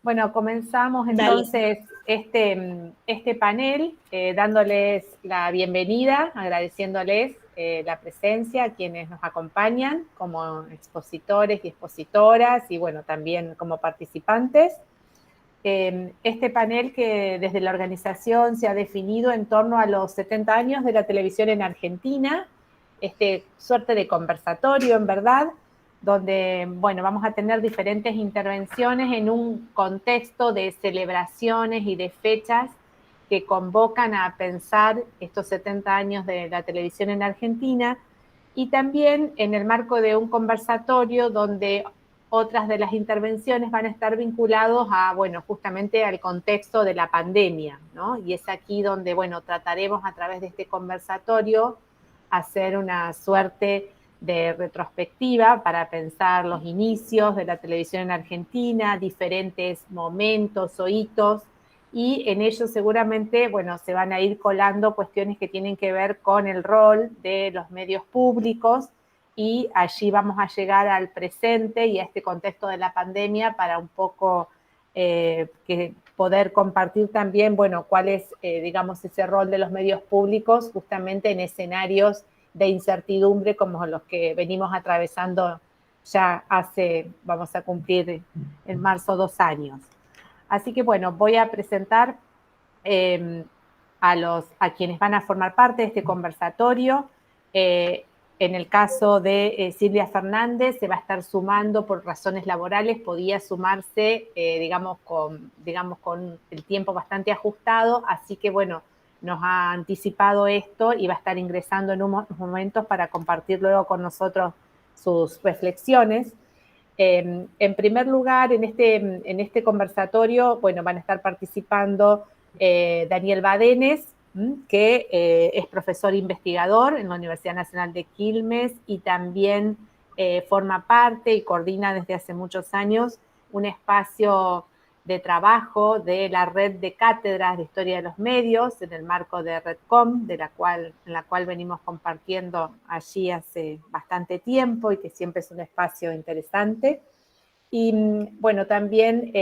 Bueno, comenzamos Dale. entonces este panel dándoles la bienvenida, agradeciéndoles la presencia a quienes nos acompañan como expositores y expositoras y bueno, también como participantes. Este panel que desde la organización se ha definido en torno a los 70 años de la televisión en Argentina, suerte de conversatorio en verdad, donde, bueno, vamos a tener diferentes intervenciones en un contexto de celebraciones y de fechas que convocan a pensar estos 70 años de la televisión en Argentina y también en el marco de un conversatorio donde otras de las intervenciones van a estar vinculados a, bueno, justamente al contexto de la pandemia, ¿no? Y es aquí donde, bueno, trataremos a través de este conversatorio hacer una suerte de retrospectiva para pensar los inicios de la televisión en Argentina, diferentes momentos o hitos, y en ellos seguramente, bueno, se van a ir colando cuestiones que tienen que ver con el rol de los medios públicos y allí vamos a llegar al presente y a este contexto de la pandemia para un poco que poder compartir también, bueno, cuál es, digamos, ese rol de los medios públicos justamente en escenarios de incertidumbre como los que venimos atravesando ya hace, vamos a cumplir en marzo 2 años. Así que bueno, voy a presentar eh, a quienes van a formar parte de este conversatorio. En el caso de Silvia Fernández, se va a estar sumando por razones laborales, podía sumarse, digamos, con el tiempo bastante ajustado, así que bueno, nos ha anticipado esto y va a estar ingresando en unos momentos para compartir luego con nosotros sus reflexiones. En primer lugar, en este conversatorio, bueno, van a estar participando Daniel Badenes, que es profesor investigador en la Universidad Nacional de Quilmes y también forma parte y coordina desde hace muchos años un espacio de trabajo de la red de cátedras de historia de los medios en el marco de Redcom, en la cual venimos compartiendo allí hace bastante tiempo y que siempre es un espacio interesante. Y bueno, también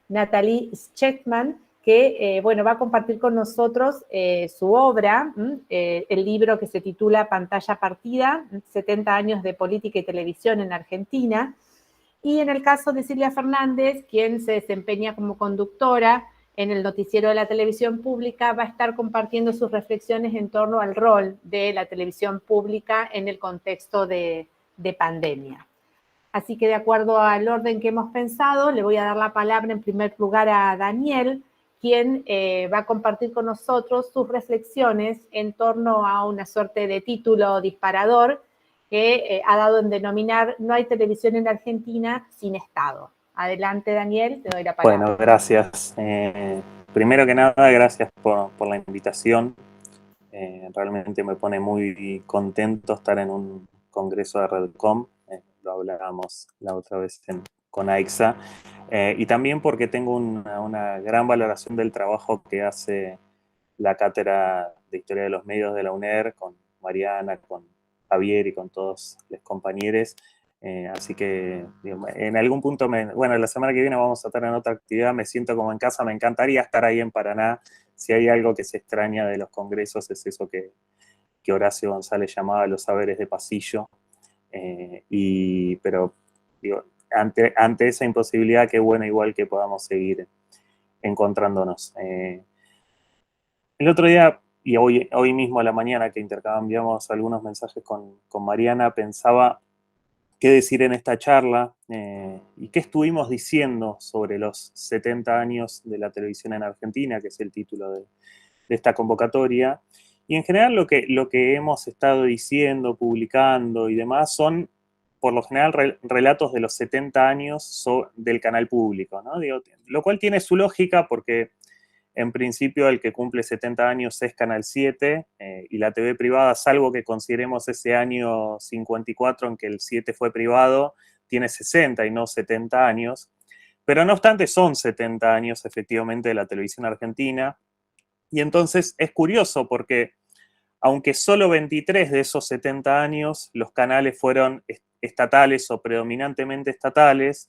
Natalie Scheckman, que bueno, va a compartir con nosotros su obra, el libro que se titula Pantalla Partida, 70 años de política y televisión en Argentina. Y en el caso de Silvia Fernández, quien se desempeña como conductora en el noticiero de la televisión pública, va a estar compartiendo sus reflexiones en torno al rol de la televisión pública en el contexto de pandemia. Así que de acuerdo al orden que hemos pensado, le voy a dar la palabra en primer lugar a Daniel, quien va a compartir con nosotros sus reflexiones en torno a una suerte de título disparador que ha dado en denominar No hay televisión en Argentina sin Estado. Adelante, Daniel, te doy la palabra. Bueno, gracias. Primero que nada, gracias por la invitación. Realmente me pone muy contento estar en un congreso de Redcom. Lo hablábamos la otra vez con AIXA. Y también porque tengo una gran valoración del trabajo que hace la Cátedra de Historia de los Medios de la UNER, con Mariana, con Javier y con todos los compañeros. Así que digo, en algún punto, bueno, la semana que viene vamos a estar en otra actividad, me siento como en casa, me encantaría estar ahí en Paraná. Si hay algo que se extraña de los congresos es eso que Horacio González llamaba los saberes de pasillo. Pero digo, ante esa imposibilidad, qué bueno igual que podamos seguir encontrándonos. El otro día, y hoy mismo a la mañana que intercambiamos algunos mensajes con Mariana, pensaba qué decir en esta charla y qué estuvimos diciendo sobre los 70 años de la televisión en Argentina, que es el título de esta convocatoria. Y en general lo que hemos estado diciendo, publicando y demás son, por lo general, relatos de los 70 años del canal público, ¿no? Digo, lo cual tiene su lógica porque en principio el que cumple 70 años es Canal 7 y la TV privada, salvo que consideremos ese año 54 en que el 7 fue privado, tiene 60 y no 70 años. Pero no obstante son 70 años efectivamente de la televisión argentina. Y entonces es curioso porque aunque solo 23 de esos 70 años los canales fueron estatales o predominantemente estatales,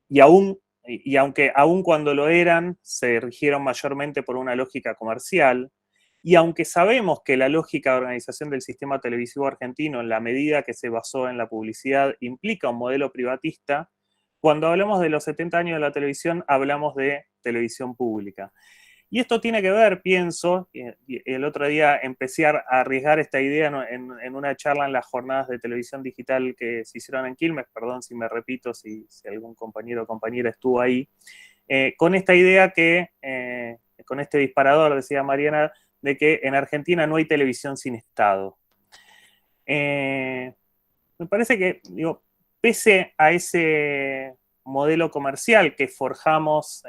y aún y aunque aun cuando lo eran, se rigieron mayormente por una lógica comercial, y aunque sabemos que la lógica de organización del sistema televisivo argentino, en la medida que se basó en la publicidad, implica un modelo privatista, cuando hablamos de los 70 años de la televisión, hablamos de televisión pública. Y esto tiene que ver, pienso, y el otro día empecé a arriesgar esta idea en una charla en las jornadas de televisión digital que se hicieron en Quilmes, perdón si me repito, si algún compañero o compañera estuvo ahí, con esta idea con este disparador, decía Mariana, de que en Argentina no hay televisión sin Estado. Me parece que, digo, pese a ese modelo comercial que forjamos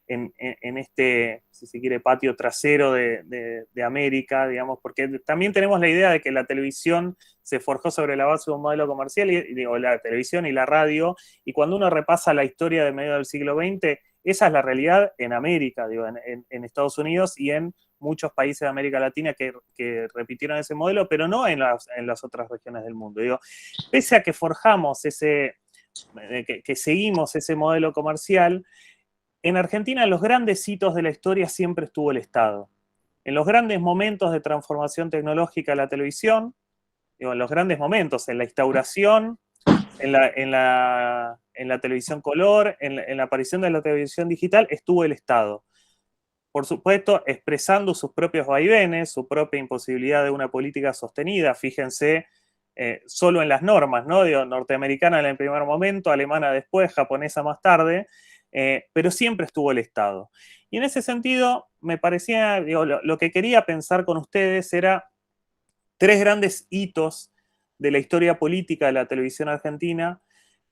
en este, si se quiere, patio trasero de América, digamos, porque también tenemos la idea de que la televisión se forjó sobre la base de un modelo comercial, y digo, la televisión y la radio, y cuando uno repasa la historia de medio del siglo XX, esa es la realidad en América, digo, en Estados Unidos y en muchos países de América Latina que repitieron ese modelo, pero no en las otras regiones del mundo. Digo, pese a que forjamos que seguimos ese modelo comercial, en Argentina, en los grandes hitos de la historia siempre estuvo el Estado. En los grandes momentos de transformación tecnológica de la televisión, digo, en los grandes momentos, en la instauración, en la televisión color, en la aparición de la televisión digital, estuvo el Estado. Por supuesto, expresando sus propios vaivenes, su propia imposibilidad de una política sostenida. Fíjense solo en las normas, ¿no? Digo, norteamericana en el primer momento, alemana después, japonesa más tarde, pero siempre estuvo el Estado. Y en ese sentido, me parecía, digo, lo que quería pensar con ustedes era tres grandes hitos de la historia política de la televisión argentina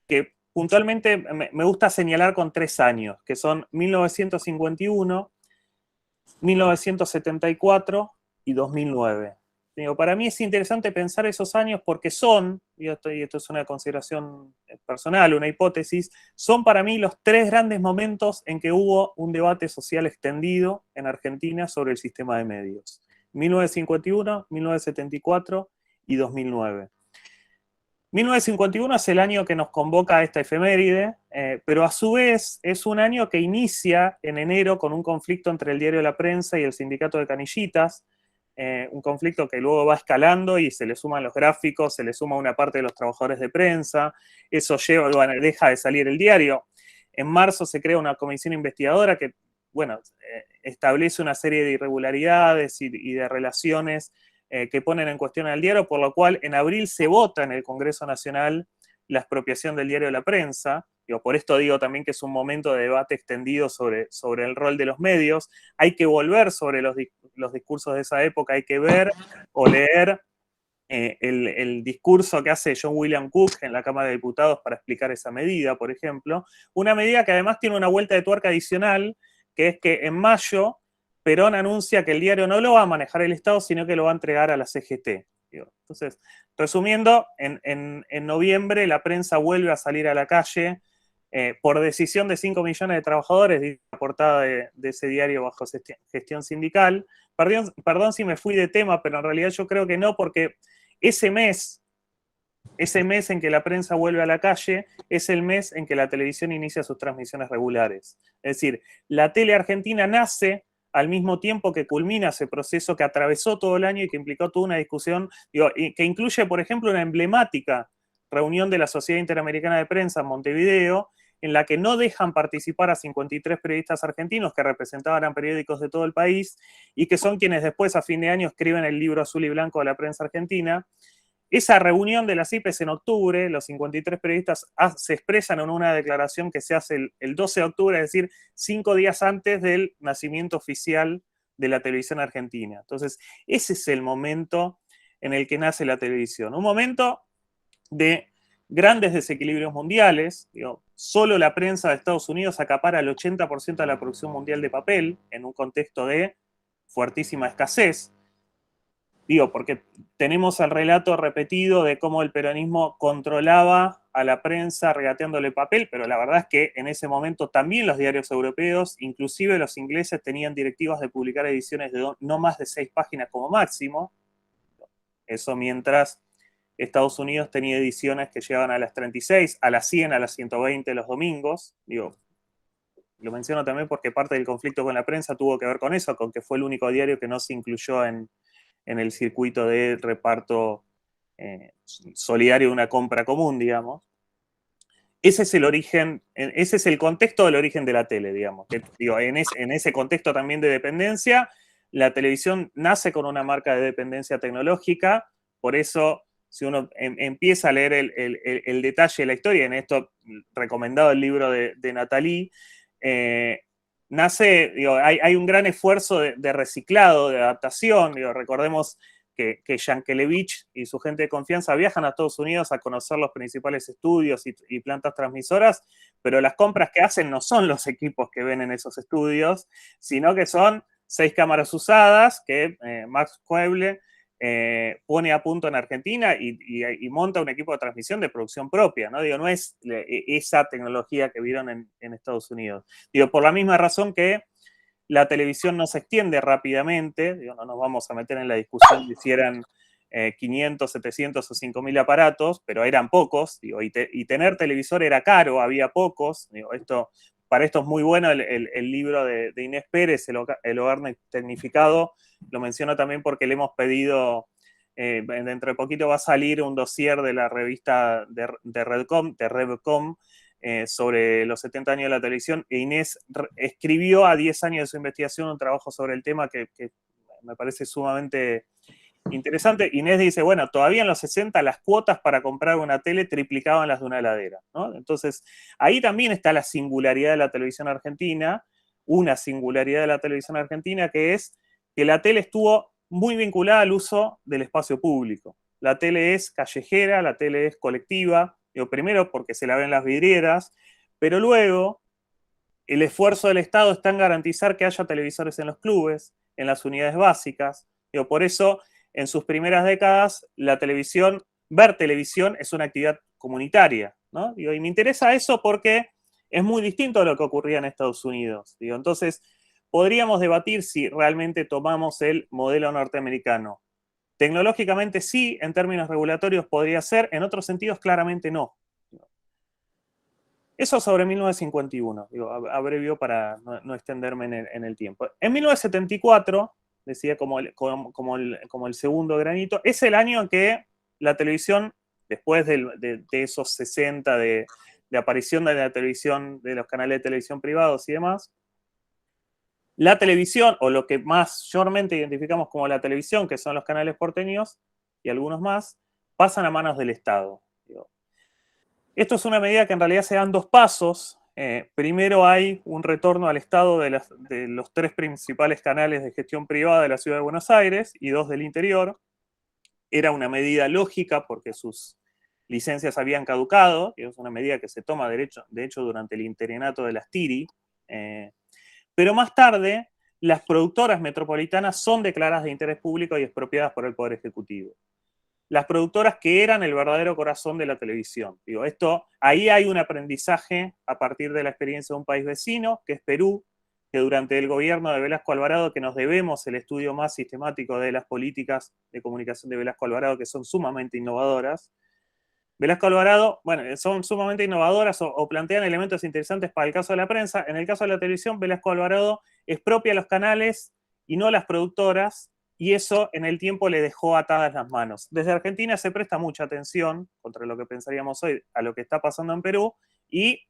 que puntualmente me gusta señalar con 3 años, que son 1951, 1974 y 2009. Digo, para mí es interesante pensar esos años porque son, y esto es una consideración personal, una hipótesis, son para mí los tres grandes momentos en que hubo un debate social extendido en Argentina sobre el sistema de medios. 1951, 1974 y 2009. 1951 es el año que nos convoca a esta efeméride, pero a su vez es un año que inicia en enero con un conflicto entre el diario La Prensa y el sindicato de Canillitas, un conflicto que luego va escalando y se le suman los gráficos, se le suma una parte de los trabajadores de prensa, eso deja de salir el diario. En marzo se crea una comisión investigadora que, bueno, establece una serie de irregularidades y de relaciones que ponen en cuestión al diario, por lo cual en abril se vota en el Congreso Nacional la expropiación del diario La Prensa. Por esto digo también que es un momento de debate extendido sobre el rol de los medios. Hay que volver sobre los discursos de esa época, hay que ver o leer el discurso que hace John William Cook en la Cámara de Diputados para explicar esa medida, por ejemplo. Una medida que además tiene una vuelta de tuerca adicional, que es que en mayo Perón anuncia que el diario no lo va a manejar el Estado, sino que lo va a entregar a la CGT. Entonces, resumiendo, en noviembre la prensa vuelve a salir a la calle por decisión de 5 millones de trabajadores, dice la portada de ese diario bajo gestión sindical. Perdón si me fui de tema, pero en realidad yo creo que no, porque ese mes en que la prensa vuelve a la calle, es el mes en que la televisión inicia sus transmisiones regulares. Es decir, la tele argentina nace al mismo tiempo que culmina ese proceso que atravesó todo el año y que implicó toda una discusión, que incluye, por ejemplo, una emblemática reunión de la Sociedad Interamericana de Prensa en Montevideo, en la que no dejan participar a 53 periodistas argentinos que representaban a periódicos de todo el país y que son quienes después, a fin de año, escriben el libro azul y blanco de la prensa argentina. Esa reunión de las IPES en octubre, los 53 periodistas se expresan en una declaración que se hace el 12 de octubre, es decir, 5 días antes del nacimiento oficial de la televisión argentina. Entonces, ese es el momento en el que nace la televisión. Un momento de grandes desequilibrios mundiales. Solo la prensa de Estados Unidos acapara el 80% de la producción mundial de papel en un contexto de fuertísima escasez. Porque tenemos el relato repetido de cómo el peronismo controlaba a la prensa regateándole papel, pero la verdad es que en ese momento también los diarios europeos, inclusive los ingleses, tenían directivas de publicar ediciones de no más de 6 páginas como máximo. Eso mientras Estados Unidos tenía ediciones que llegaban a las 36, a las 100, a las 120 los domingos. lo menciono también porque parte del conflicto con la prensa tuvo que ver con eso, con que fue el único diario que no se incluyó en el circuito de reparto solidario de una compra común, digamos. Ese es el origen, ese es el contexto del origen de la tele, digamos. Que, digo, en ese contexto también de dependencia, la televisión nace con una marca de dependencia tecnológica, por eso si uno empieza a leer el detalle de la historia, en esto recomendado el libro de Nathalie, nace, digo, hay un gran esfuerzo de reciclado, de adaptación, digo, recordemos que Yankelevich y su gente de confianza viajan a Estados Unidos a conocer los principales estudios y plantas transmisoras, pero las compras que hacen no son los equipos que ven en esos estudios, sino que son 6 cámaras usadas que Max Kueble pone a punto en Argentina y monta un equipo de transmisión de producción propia, ¿no? Digo, no es esa tecnología que vieron en Estados Unidos. Digo, por la misma razón que la televisión no se extiende rápidamente, digo, no nos vamos a meter en la discusión de si eran 500, 700 o 5.000 aparatos, pero eran pocos, digo, y tener televisor era caro, había pocos, digo, para esto es muy bueno el libro de Inés Pérez, El hogar tecnificado, lo menciono también porque le hemos pedido, dentro de poquito va a salir un dossier de la revista de Redcom, sobre los 70 años de la televisión, e Inés escribió a 10 años de su investigación un trabajo sobre el tema que me parece sumamente interesante. Inés dice, bueno, todavía en los 60 las cuotas para comprar una tele triplicaban las de una heladera, ¿no? Entonces, ahí también está la singularidad de la televisión argentina, una singularidad de la televisión argentina, que es que la tele estuvo muy vinculada al uso del espacio público. La tele es callejera, la tele es colectiva, digo, primero porque se la ven las vidrieras, pero luego el esfuerzo del Estado está en garantizar que haya televisores en los clubes, en las unidades básicas. Digo, por eso, en sus primeras décadas, ver televisión es una actividad comunitaria, ¿no? Digo, y me interesa eso porque es muy distinto a lo que ocurría en Estados Unidos. Digo, entonces, podríamos debatir si realmente tomamos el modelo norteamericano. Tecnológicamente sí, en términos regulatorios podría ser, en otros sentidos claramente no. Eso sobre 1951, digo, abrevio para no extenderme en el tiempo. En 1974, decía como el segundo granito, es el año en que la televisión, después de esos 60 de aparición de la televisión, de los canales de televisión privados y demás, la televisión, o lo que mayormente identificamos como la televisión, que son los canales porteños y algunos más, pasan a manos del Estado. Esto es una medida que en realidad se dan 2 pasos. Primero hay un retorno al Estado de los 3 principales canales de gestión privada de la Ciudad de Buenos Aires y 2 del interior. Era una medida lógica porque sus licencias habían caducado, y es una medida que se toma de hecho durante el interinato de las TIRI. Pero más tarde, las productoras metropolitanas son declaradas de interés público y expropiadas por el Poder Ejecutivo. Las productoras que eran el verdadero corazón de la televisión. Digo, ahí hay un aprendizaje a partir de la experiencia de un país vecino, que es Perú, que durante el gobierno de Velasco Alvarado, que nos debemos el estudio más sistemático de las políticas de comunicación de Velasco Alvarado, que son sumamente innovadoras. Velasco Alvarado, bueno, son sumamente innovadoras o plantean elementos interesantes para el caso de la prensa. En el caso de la televisión, Velasco Alvarado expropia los canales y no las productoras, y eso en el tiempo le dejó atadas las manos. Desde Argentina se presta mucha atención, contra lo que pensaríamos hoy, a lo que está pasando en Perú, y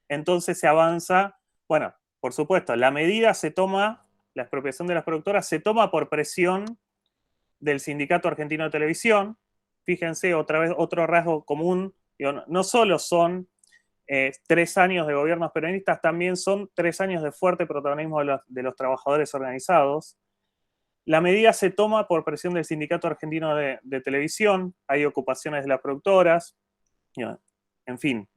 entonces se avanza. Bueno, por supuesto, la expropiación de las productoras se toma por presión del Sindicato Argentino de Televisión. Fíjense, otra vez, otro rasgo común, digo, no solo son 3 años de gobiernos peronistas, también son 3 años de fuerte protagonismo de los trabajadores organizados. La medida se toma por presión del Sindicato Argentino de Televisión, hay ocupaciones de las productoras, en fin,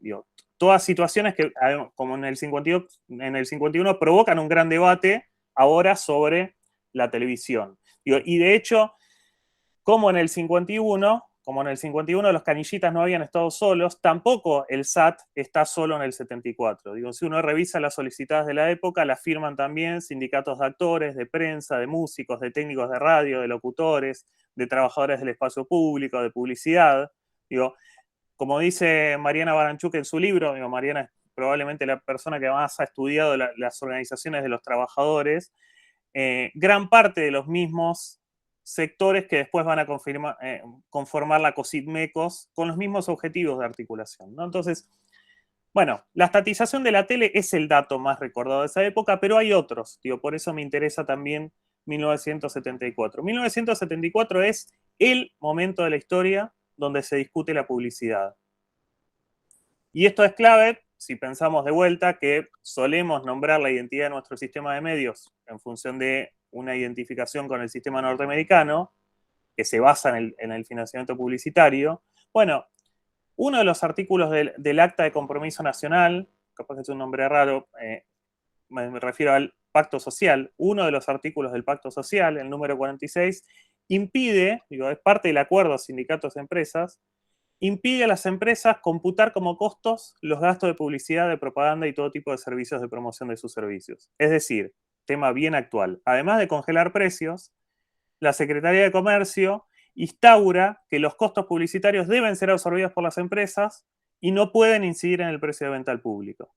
todas situaciones que, como en el 51, provocan un gran debate ahora sobre la televisión. Y de hecho, como en el 51 los canillitas no habían estado solos, tampoco el SAT está solo en el 74. Si uno revisa las solicitadas de la época, las firman también sindicatos de actores, de prensa, de músicos, de técnicos de radio, de locutores, de trabajadores del espacio público, de publicidad. Como dice Mariana Baranchuk en su libro, Mariana probablemente la persona que más ha estudiado las organizaciones de los trabajadores, gran parte de los mismos sectores que después van a conformar la COSIT-MECOS con los mismos objetivos de articulación, ¿no? Entonces, bueno, la estatización de la tele es el dato más recordado de esa época, pero hay otros, digo, por eso me interesa también 1974. 1974 es el momento de la historia donde se discute la publicidad. Y esto es clave si pensamos de vuelta que solemos nombrar la identidad de nuestro sistema de medios en función de una identificación con el sistema norteamericano, que se basa en el financiamiento publicitario. Bueno, uno de los artículos del Acta de Compromiso Nacional, capaz que es un nombre raro, me refiero al Pacto Social, uno de los artículos del Pacto Social, el número 46, impide, digo, es parte del acuerdo sindicatos-empresas, impide a las empresas computar como costos los gastos de publicidad, de propaganda y todo tipo de servicios de promoción de sus servicios. Es decir, tema bien actual. Además de congelar precios, la Secretaría de Comercio instaura que los costos publicitarios deben ser absorbidos por las empresas y no pueden incidir en el precio de venta al público.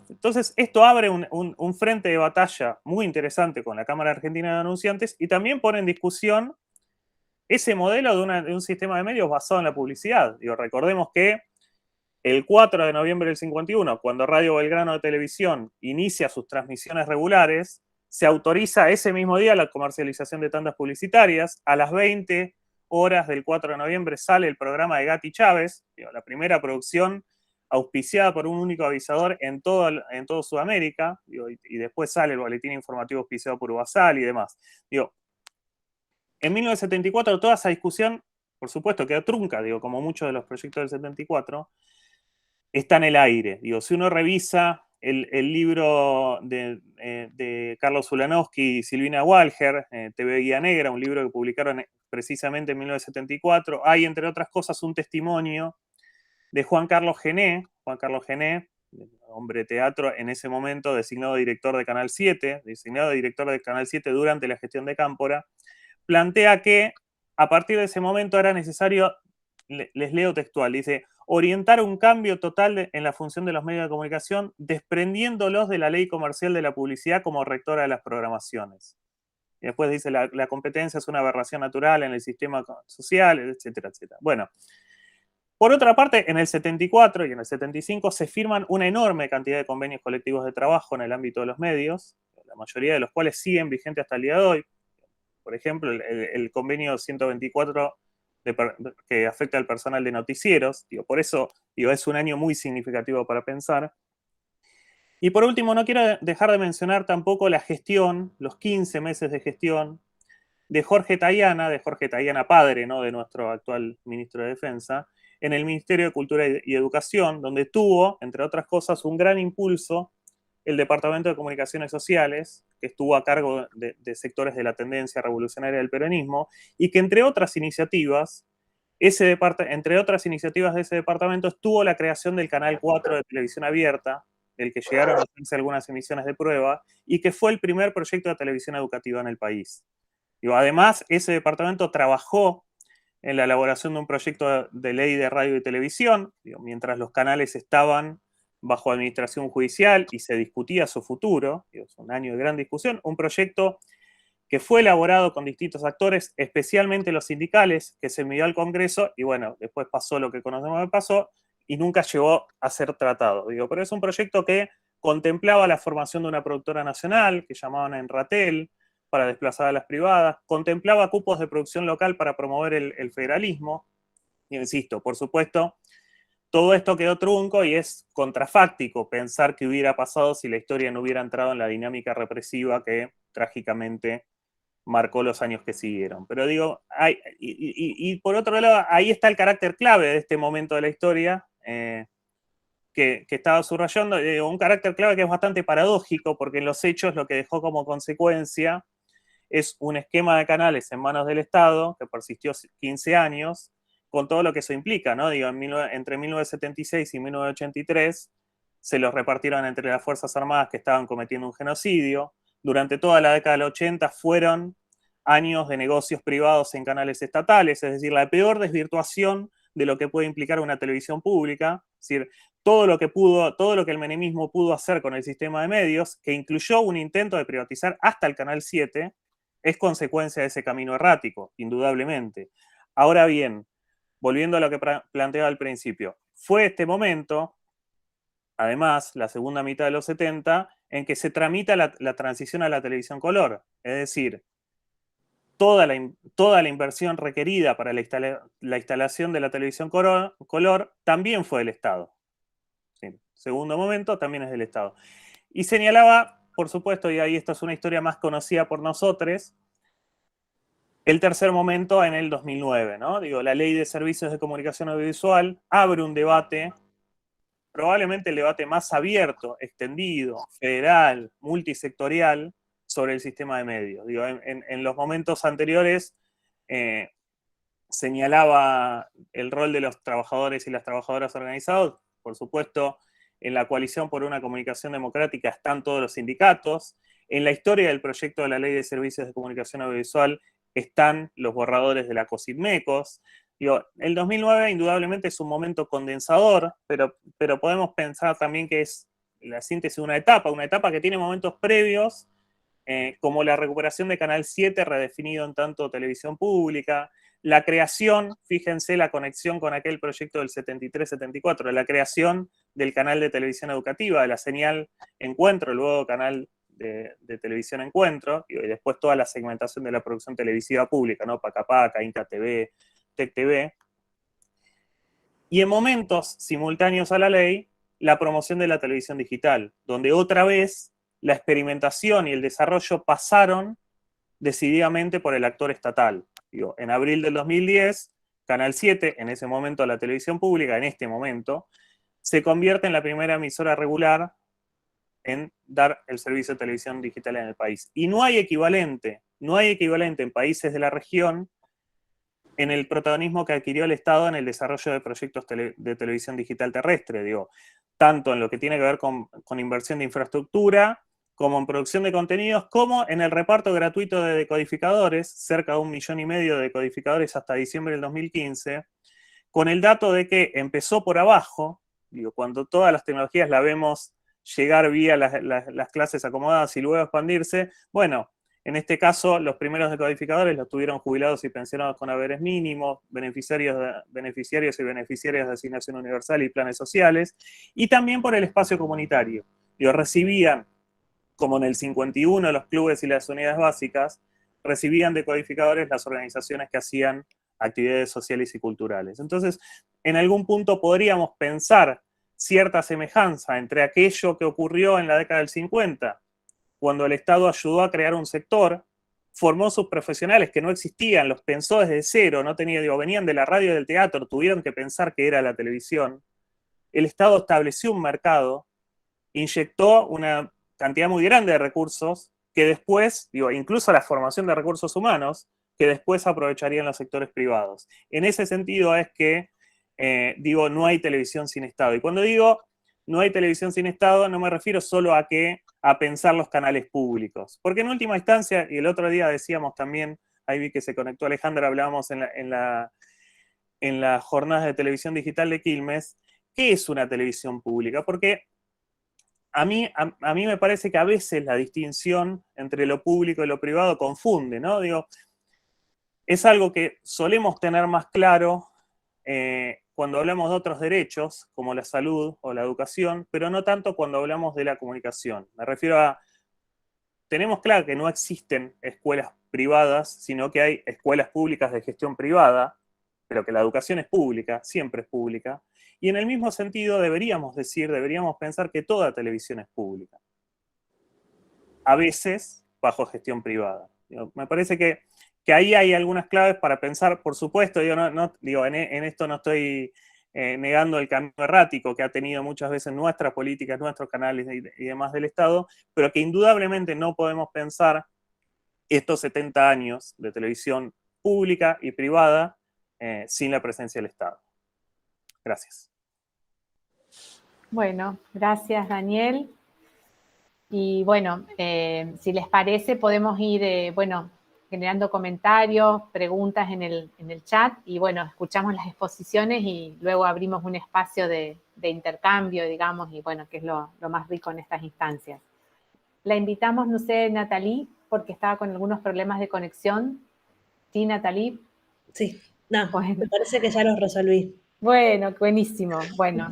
Entonces, esto abre un frente de batalla muy interesante con la Cámara Argentina de Anunciantes y también pone en discusión ese modelo de un sistema de medios basado en la publicidad. Digo, recordemos que el 4 de noviembre del 51, cuando Radio Belgrano de Televisión inicia sus transmisiones regulares, se autoriza ese mismo día la comercialización de tandas publicitarias. A las 20 horas del 4 de noviembre sale el programa de Gatti Chávez, digo, la primera producción auspiciada por un único avisador en todo Sudamérica, digo, y después sale el boletín informativo auspiciado por Ubasal y demás. Digo, en 1974 toda esa discusión, por supuesto, quedó trunca, digo, como muchos de los proyectos del 74, está en el aire. Digo, si uno revisa el libro de Carlos Ulanowski y Silvina Walger, TV Guía Negra, un libro que publicaron precisamente en 1974, hay, entre otras cosas, un testimonio de Juan Carlos Gené, hombre de teatro en ese momento, designado director de Canal 7, durante la gestión de Cámpora, plantea que a partir de ese momento era necesario, les leo textual, dice, orientar un cambio total en la función de los medios de comunicación, desprendiéndolos de la ley comercial de la publicidad como rectora de las programaciones. Y después dice, la competencia es una aberración natural en el sistema social, etcétera, etcétera. Bueno, por otra parte, en el 74 y en el 75 se firman una enorme cantidad de convenios colectivos de trabajo en el ámbito de los medios, la mayoría de los cuales siguen vigentes hasta el día de hoy. Por ejemplo, el convenio 124 que afecta al personal de noticieros. Digo, por eso es un año muy significativo para pensar. Y por último, no quiero dejar de mencionar tampoco la gestión, los 15 meses de gestión de Jorge Tayana padre, ¿no?, de nuestro actual ministro de Defensa, en el Ministerio de Cultura y Educación, donde tuvo, entre otras cosas, un gran impulso el Departamento de Comunicaciones Sociales, que estuvo a cargo de sectores de la tendencia revolucionaria del peronismo, y que entre otras iniciativas de ese departamento estuvo la creación del Canal 4 de televisión abierta, del que llegaron a hacerse algunas emisiones de prueba, y que fue el primer proyecto de televisión educativa en el país. Además, ese departamento trabajó en la elaboración de un proyecto de ley de radio y televisión, mientras los canales estaban bajo administración judicial y se discutía su futuro, es un año de gran discusión, un proyecto que fue elaborado con distintos actores, especialmente los sindicales, que se envió al Congreso y bueno, después pasó lo que conocemos que pasó y nunca llegó a ser tratado. Pero es un proyecto que contemplaba la formación de una productora nacional, que llamaban Enratel, para desplazar a las privadas, contemplaba cupos de producción local para promover el federalismo, y insisto, por supuesto, todo esto quedó trunco y es contrafáctico pensar qué hubiera pasado si la historia no hubiera entrado en la dinámica represiva que trágicamente marcó los años que siguieron. Pero digo, y por otro lado, ahí está el carácter clave de este momento de la historia, que estaba subrayando, un carácter clave que es bastante paradójico, porque en los hechos lo que dejó como consecuencia es un esquema de canales en manos del Estado que persistió 15 años, con todo lo que eso implica, ¿no? Entre 1976 y 1983 se los repartieron entre las Fuerzas Armadas que estaban cometiendo un genocidio. Durante toda la década del 80 fueron años de negocios privados en canales estatales, es decir, la peor desvirtuación de lo que puede implicar una televisión pública. Es decir, todo lo que el menemismo pudo hacer con el sistema de medios, que incluyó un intento de privatizar hasta el Canal 7, es consecuencia de ese camino errático, indudablemente. Ahora bien, volviendo a lo que planteaba al principio, fue este momento, además, la segunda mitad de los 70, en que se tramita la transición a la televisión color. Es decir, toda la inversión requerida para la instalación de la televisión color también fue del Estado. Sí. Segundo momento, también es del Estado. Y señalaba, por supuesto, y ahí esta es una historia más conocida por nosotros, el tercer momento en el 2009, ¿no? Digo, la Ley de Servicios de Comunicación Audiovisual abre un debate, probablemente el debate más abierto, extendido, federal, multisectorial, sobre el sistema de medios. Digo, en los momentos anteriores señalaba el rol de los trabajadores y las trabajadoras organizados. Por supuesto, en la coalición por una comunicación democrática están todos los sindicatos. En la historia del proyecto de la Ley de Servicios de Comunicación Audiovisual están los borradores de la COSIDMECOS. Digo, el 2009 indudablemente es un momento condensador, pero podemos pensar también que es la síntesis de una etapa que tiene momentos previos, como la recuperación de Canal 7 redefinido en tanto televisión pública, la creación, fíjense la conexión con aquel proyecto del 73-74, la creación del canal de televisión educativa, de la señal Encuentro, luego canal de televisión Encuentro, y después toda la segmentación de la producción televisiva pública, ¿no? Paca Paca, Inca TV, Tec TV. Y en momentos simultáneos a la ley, la promoción de la televisión digital, donde otra vez la experimentación y el desarrollo pasaron decididamente por el actor estatal. Digo, en abril del 2010, Canal 7, en ese momento la televisión pública, en este momento, se convierte en la primera emisora regular en dar el servicio de televisión digital en el país. Y no hay equivalente en países de la región en el protagonismo que adquirió el Estado en el desarrollo de proyectos de televisión digital terrestre, digo, tanto en lo que tiene que ver con inversión de infraestructura, como en producción de contenidos, como en el reparto gratuito de decodificadores, cerca de 1,5 millones de decodificadores hasta diciembre del 2015, con el dato de que empezó por abajo, digo, cuando todas las tecnologías la vemos llegar vía las clases acomodadas y luego expandirse, bueno, en este caso, los primeros decodificadores los tuvieron jubilados y pensionados con haberes mínimos, beneficiarios y beneficiarias de asignación universal y planes sociales, y también por el espacio comunitario. Digo, recibían, como en el 51 los clubes y las unidades básicas, recibían decodificadores las organizaciones que hacían actividades sociales y culturales. Entonces, en algún punto podríamos pensar cierta semejanza entre aquello que ocurrió en la década del 50, cuando el Estado ayudó a crear un sector, formó sus profesionales que no existían, los pensó desde cero, no tenía, digo, venían de la radio y del teatro, tuvieron que pensar que era la televisión. El Estado estableció un mercado, inyectó una cantidad muy grande de recursos que después, digo, incluso la formación de recursos humanos, que después aprovecharían los sectores privados. En ese sentido es que, digo, no hay televisión sin Estado. Y cuando digo no hay televisión sin Estado, no me refiero solo a pensar los canales públicos. Porque en última instancia, y el otro día decíamos también, ahí vi que se conectó Alejandra, hablábamos en la jornada de televisión digital de Quilmes, ¿qué es una televisión pública? Porque a mí me parece que a veces la distinción entre lo público y lo privado confunde, ¿no? Digo, es algo que solemos tener más claro cuando hablamos de otros derechos, como la salud o la educación, pero no tanto cuando hablamos de la comunicación. Me refiero a, tenemos claro que no existen escuelas privadas, sino que hay escuelas públicas de gestión privada, pero que la educación es pública, siempre es pública, y en el mismo sentido deberíamos pensar que toda televisión es pública, a veces bajo gestión privada. Me parece que ahí hay algunas claves para pensar, por supuesto, en esto no estoy negando el camino errático que ha tenido muchas veces nuestras políticas, nuestros canales y demás del Estado, pero que indudablemente no podemos pensar estos 70 años de televisión pública y privada sin la presencia del Estado. Gracias. Bueno, gracias Daniel. Y bueno, si les parece podemos ir, generando comentarios, preguntas en el chat, y bueno, escuchamos las exposiciones y luego abrimos un espacio de intercambio, digamos, y bueno, que es lo más rico en estas instancias. La invitamos, no sé, Nathalie, porque estaba con algunos problemas de conexión. ¿Sí, Nathalie? Sí, no, bueno. Me parece que ya los resolví. Bueno, buenísimo. Bueno,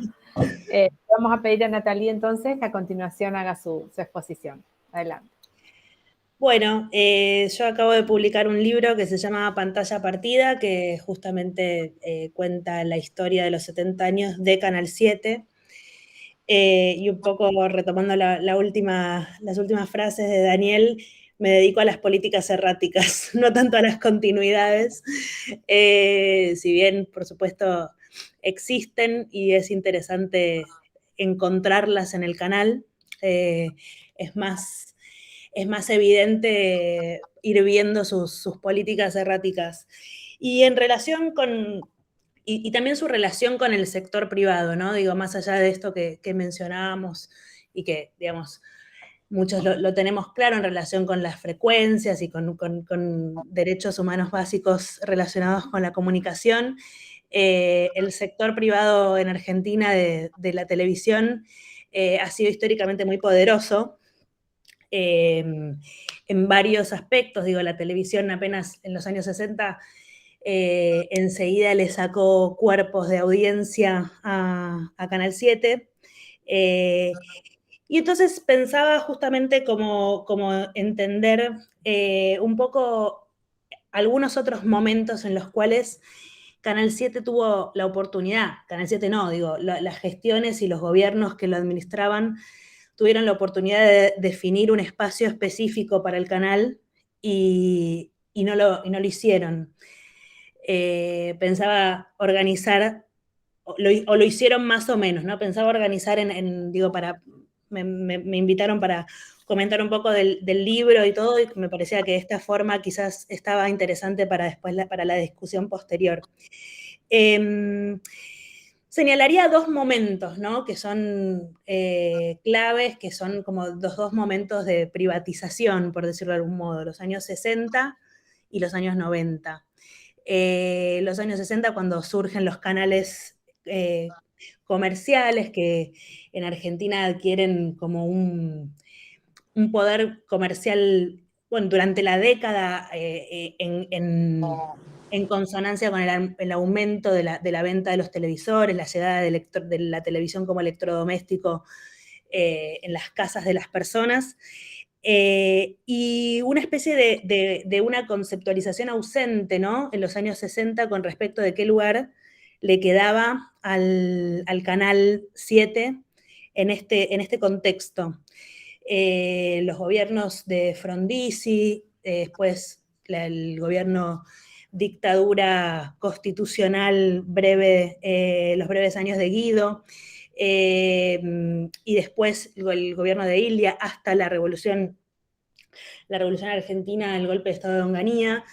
vamos a pedir a Nathalie entonces que a continuación haga su exposición. Adelante. Bueno, yo acabo de publicar un libro que se llama Pantalla Partida, que justamente cuenta la historia de los 70 años de Canal 7. Y un poco retomando las últimas frases de Daniel, me dedico a las políticas erráticas, no tanto a las continuidades, si bien, por supuesto, existen y es interesante encontrarlas en el canal, es más evidente ir viendo sus políticas erráticas. Y en relación con, y también su relación con el sector privado, ¿no? Digo, más allá de esto que mencionábamos y que, digamos, muchos lo tenemos claro en relación con las frecuencias y con derechos humanos básicos relacionados con la comunicación, el sector privado en Argentina de la televisión ha sido históricamente muy poderoso en varios aspectos. Digo, la televisión apenas en los años 60 enseguida le sacó cuerpos de audiencia a Canal 7. Y entonces pensaba justamente como entender un poco algunos otros momentos en los cuales Canal 7 tuvo la oportunidad, Canal 7 no, digo, las gestiones y los gobiernos que lo administraban tuvieron la oportunidad de definir un espacio específico para el canal y no lo hicieron. Pensaba organizar, o lo hicieron más o menos, ¿no? Pensaba organizar me invitaron para comentar un poco del libro y todo, y me parecía que esta forma quizás estaba interesante para después para la discusión posterior. Señalaría dos momentos, ¿no? Que son claves, que son como los dos momentos de privatización, por decirlo de algún modo, los años 60 y los años 90. Los años 60 cuando surgen los canales comerciales que en Argentina adquieren como un poder comercial, bueno, durante la década en consonancia con el aumento de la venta de los televisores, la llegada de la televisión como electrodoméstico en las casas de las personas, y una especie de una conceptualización ausente, ¿no? En los años 60 con respecto de qué lugar le quedaba al Canal 7 en este contexto. Los gobiernos de Frondizi, después el gobierno dictadura constitucional breve, los breves años de Guido, y después el gobierno de Ilia hasta la revolución argentina, el golpe de Estado de Onganía.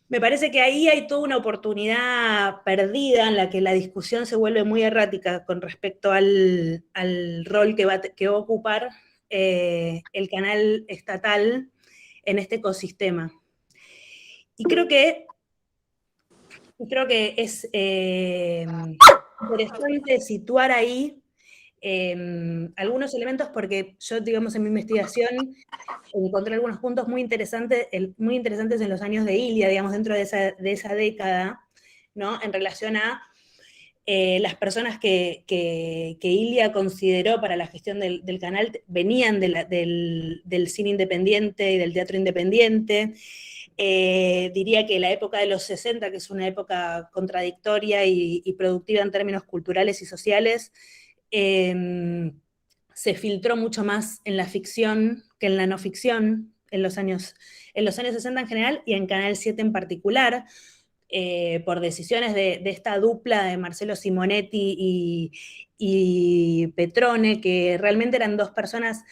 Me parece que ahí hay toda una oportunidad perdida en la que la discusión se vuelve muy errática con respecto al rol que va a ocupar el canal estatal en este ecosistema. Y creo que es interesante situar ahí algunos elementos porque yo, digamos, en mi investigación encontré algunos puntos muy interesantes en los años de Ilia, digamos, dentro de esa década, ¿no? En relación a las personas que Ilia consideró para la gestión del canal venían del cine independiente y del teatro independiente. Diría que la época de los 60, que es una época contradictoria y productiva en términos culturales y sociales, se filtró mucho más en la ficción que en la no ficción en los años 60 en general y en Canal 7 en particular, por decisiones de esta dupla de Marcelo Simonetti y Petrone, que realmente eran dos personas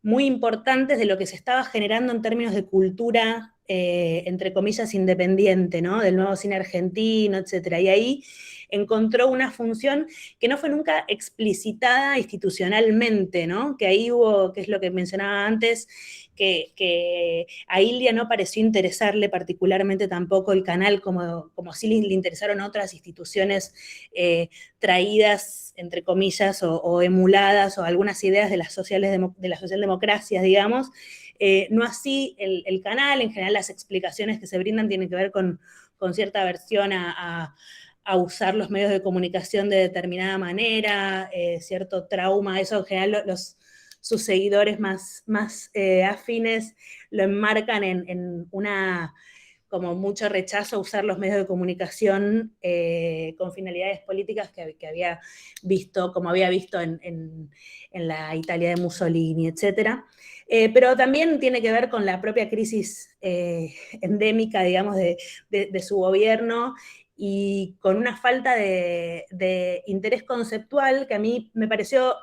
muy importantes de lo que se estaba generando en términos de cultura, entre comillas, independiente, ¿no? Del nuevo cine argentino, etc. Y ahí encontró una función que no fue nunca explicitada institucionalmente, ¿no? Que ahí hubo, que es lo que mencionaba antes, que a Ilia no pareció interesarle particularmente tampoco el canal, como sí le interesaron otras instituciones traídas, entre comillas, o emuladas, o algunas ideas de las socialdemocracias, digamos. No así el canal. En general las explicaciones que se brindan tienen que ver con cierta aversión a usar los medios de comunicación de determinada manera, cierto trauma. Eso en general sus seguidores más afines lo enmarcan en una, como mucho rechazo a usar los medios de comunicación con finalidades políticas que había visto, como había visto en la Italia de Mussolini, etc. Pero también tiene que ver con la propia crisis endémica, digamos, de su gobierno, y con una falta de interés conceptual que a mí me pareció,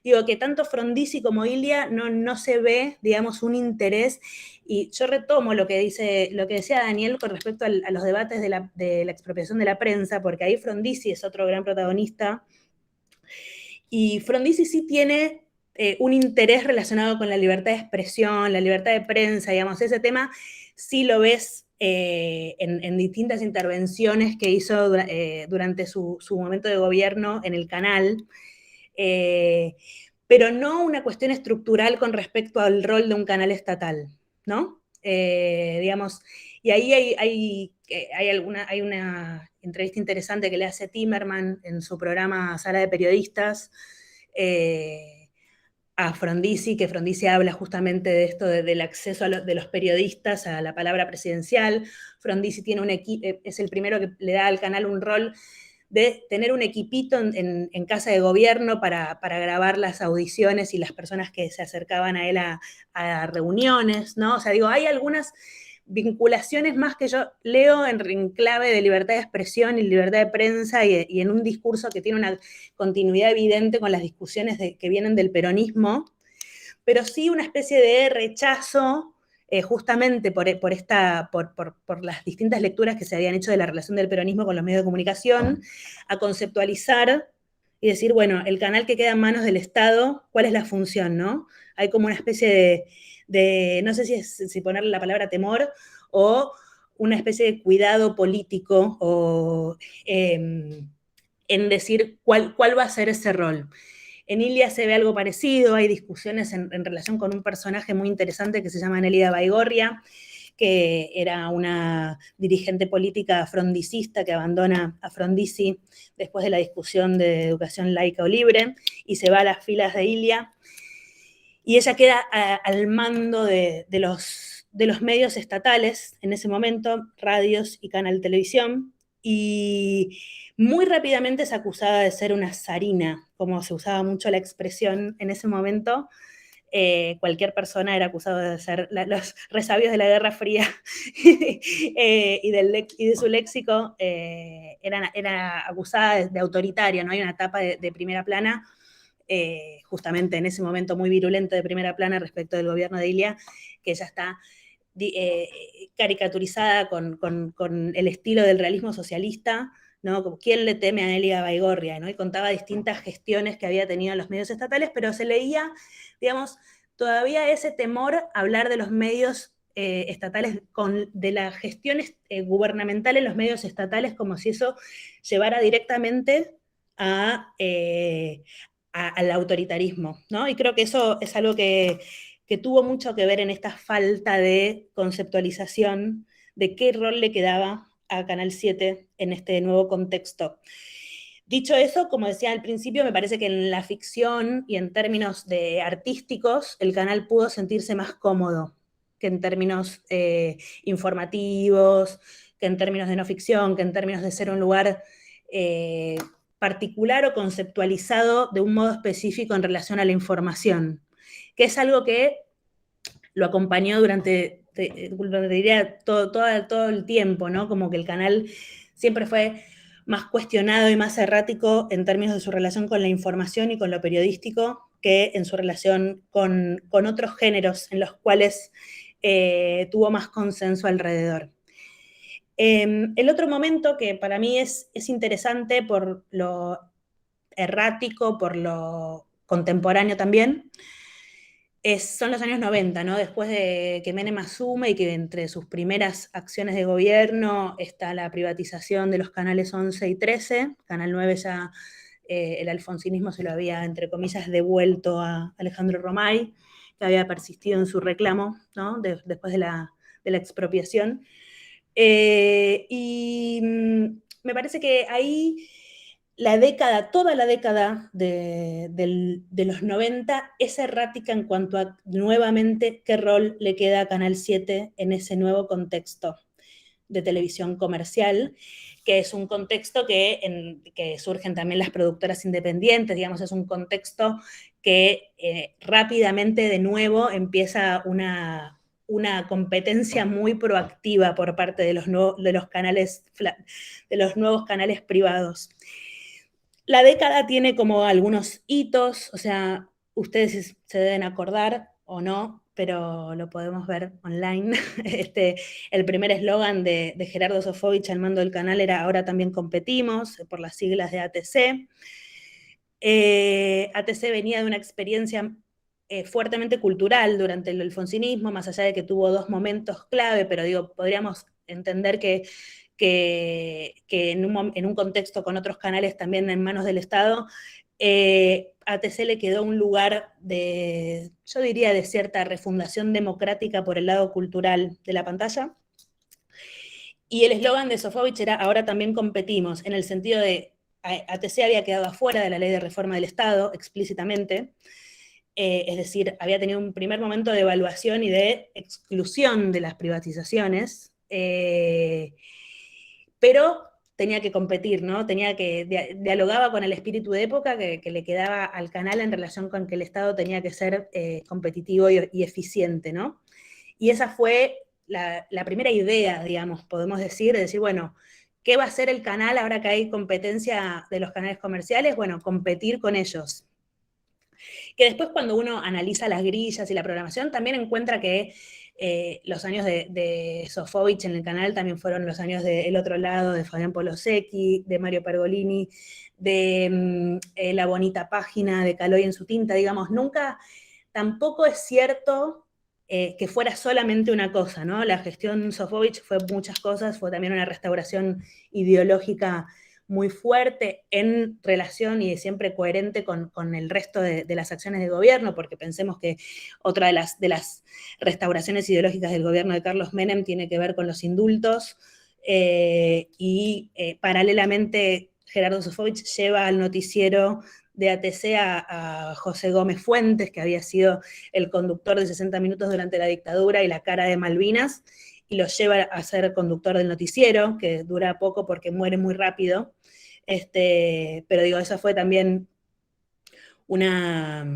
digo, que tanto Frondizi como Ilia no se ve, digamos, un interés. Y yo retomo lo que decía Daniel con respecto a los debates de la expropiación de la prensa, porque ahí Frondizi es otro gran protagonista, y Frondizi sí tiene un interés relacionado con la libertad de expresión, la libertad de prensa, digamos, ese tema sí lo ves en distintas intervenciones que hizo durante su momento de gobierno en el canal, pero no una cuestión estructural con respecto al rol de un canal estatal, ¿no? Digamos, y ahí hay una entrevista interesante que le hace Timerman en su programa Sala de Periodistas, a Frondizi, que Frondizi habla justamente de esto, del acceso de los periodistas a la palabra presidencial. Frondizi tiene es el primero que le da al canal un rol de tener un equipito en casa de gobierno para grabar las audiciones y las personas que se acercaban a él a reuniones, ¿no? O sea, digo, hay algunas vinculaciones más que yo leo en clave de libertad de expresión y libertad de prensa, y en un discurso que tiene una continuidad evidente con las discusiones que vienen del peronismo, pero sí una especie de rechazo justamente por las distintas lecturas que se habían hecho de la relación del peronismo con los medios de comunicación, a conceptualizar y decir, bueno, el canal que queda en manos del Estado, ¿cuál es la función, no? Hay como una especie de no sé si ponerle la palabra temor, o una especie de cuidado político, o en decir cuál va a ser ese rol. En Ilia se ve algo parecido, hay discusiones en relación con un personaje muy interesante que se llama Nélida Baigorria, que era una dirigente política frondicista que abandona a Frondizi después de la discusión de educación laica o libre, y se va a las filas de Ilia, y ella queda al mando de los medios estatales en ese momento, radios y canal televisión, y muy rápidamente es acusada de ser una zarina, como se usaba mucho la expresión en ese momento. Cualquier persona era acusado de ser los resabios de la Guerra Fría y de su léxico, era acusada de autoritaria, ¿no? Hay una etapa de primera plana, justamente en ese momento muy virulento de primera plana respecto del gobierno de Ilia, que ella está caricaturizada con el estilo del realismo socialista, ¿no? Como quién le teme a Nélida Baigorria, ¿no? Y contaba distintas gestiones que había tenido en los medios estatales, pero se leía, digamos, todavía ese temor a hablar de los medios estatales, de la gestión gubernamental en los medios estatales, como si eso llevara directamente al autoritarismo, ¿no? Y creo que eso es algo que tuvo mucho que ver en esta falta de conceptualización de qué rol le quedaba a Canal 7 en este nuevo contexto. Dicho eso, como decía al principio, me parece que en la ficción y en términos artísticos, el canal pudo sentirse más cómodo que en términos informativos, que en términos de no ficción, que en términos de ser un lugar particular o conceptualizado de un modo específico en relación a la información, que es algo que lo acompañó durante diría, todo el tiempo, ¿no? Como que el canal siempre fue más cuestionado y más errático en términos de su relación con la información y con lo periodístico que en su relación con otros géneros en los cuales tuvo más consenso alrededor. El otro momento que para mí es interesante por lo errático, por lo contemporáneo también, son los años 90, ¿no? Después de que Menem asume y que entre sus primeras acciones de gobierno está la privatización de los canales 11 y 13, Canal 9 ya el alfonsinismo se lo había, entre comillas, devuelto a Alejandro Romay, que había persistido en su reclamo, ¿no? Después de la expropiación. Y me parece que ahí toda la década de los 90 es errática en cuanto a nuevamente qué rol le queda a Canal 7 en ese nuevo contexto de televisión comercial, que es un contexto que surgen también las productoras independientes, digamos, es un contexto que rápidamente de nuevo empieza una competencia muy proactiva por parte de los nuevos canales privados. La década tiene como algunos hitos, o sea, ustedes se deben acordar o no, pero lo podemos ver online. El primer eslogan de Gerardo Sofovich al mando del canal era "Ahora también competimos", por las siglas de ATC. ATC venía de una experiencia fuertemente cultural durante el alfonsinismo, más allá de que tuvo dos momentos clave, pero digo, podríamos entender que en un contexto con otros canales también en manos del Estado, ATC le quedó un lugar yo diría, de cierta refundación democrática por el lado cultural de la pantalla. Y el eslogan de Sofovich era "Ahora también competimos", en el sentido de ATC había quedado afuera de la ley de reforma del Estado, explícitamente, es decir, había tenido un primer momento de evaluación y de exclusión de las privatizaciones, pero tenía que competir, ¿no? Dialogaba con el espíritu de época que le quedaba al canal en relación con que el Estado tenía que ser competitivo y eficiente, ¿no? Y esa fue la primera idea, digamos, podemos decir, de decir, bueno, ¿qué va a hacer el canal ahora que hay competencia de los canales comerciales? Bueno, competir con ellos. Que después cuando uno analiza las grillas y la programación, también encuentra que los años de Sofovich en el canal también fueron los años de El Otro Lado, de Fabián Polosecchi, de Mario Pergolini, de La Bonita Página, de Caloi en su tinta, digamos, nunca, tampoco es cierto que fuera solamente una cosa, ¿no? La gestión Sofovich fue muchas cosas, fue también una restauración ideológica muy fuerte en relación y siempre coherente con el resto de las acciones de gobierno, porque pensemos que otra de las restauraciones ideológicas del gobierno de Carlos Menem tiene que ver con los indultos, y paralelamente Gerardo Sofovich lleva al noticiero de ATC a José Gómez Fuentes, que había sido el conductor de 60 Minutos durante la dictadura y la cara de Malvinas, y lo lleva a ser conductor del noticiero, que dura poco porque muere muy rápido. Pero digo, esa fue también una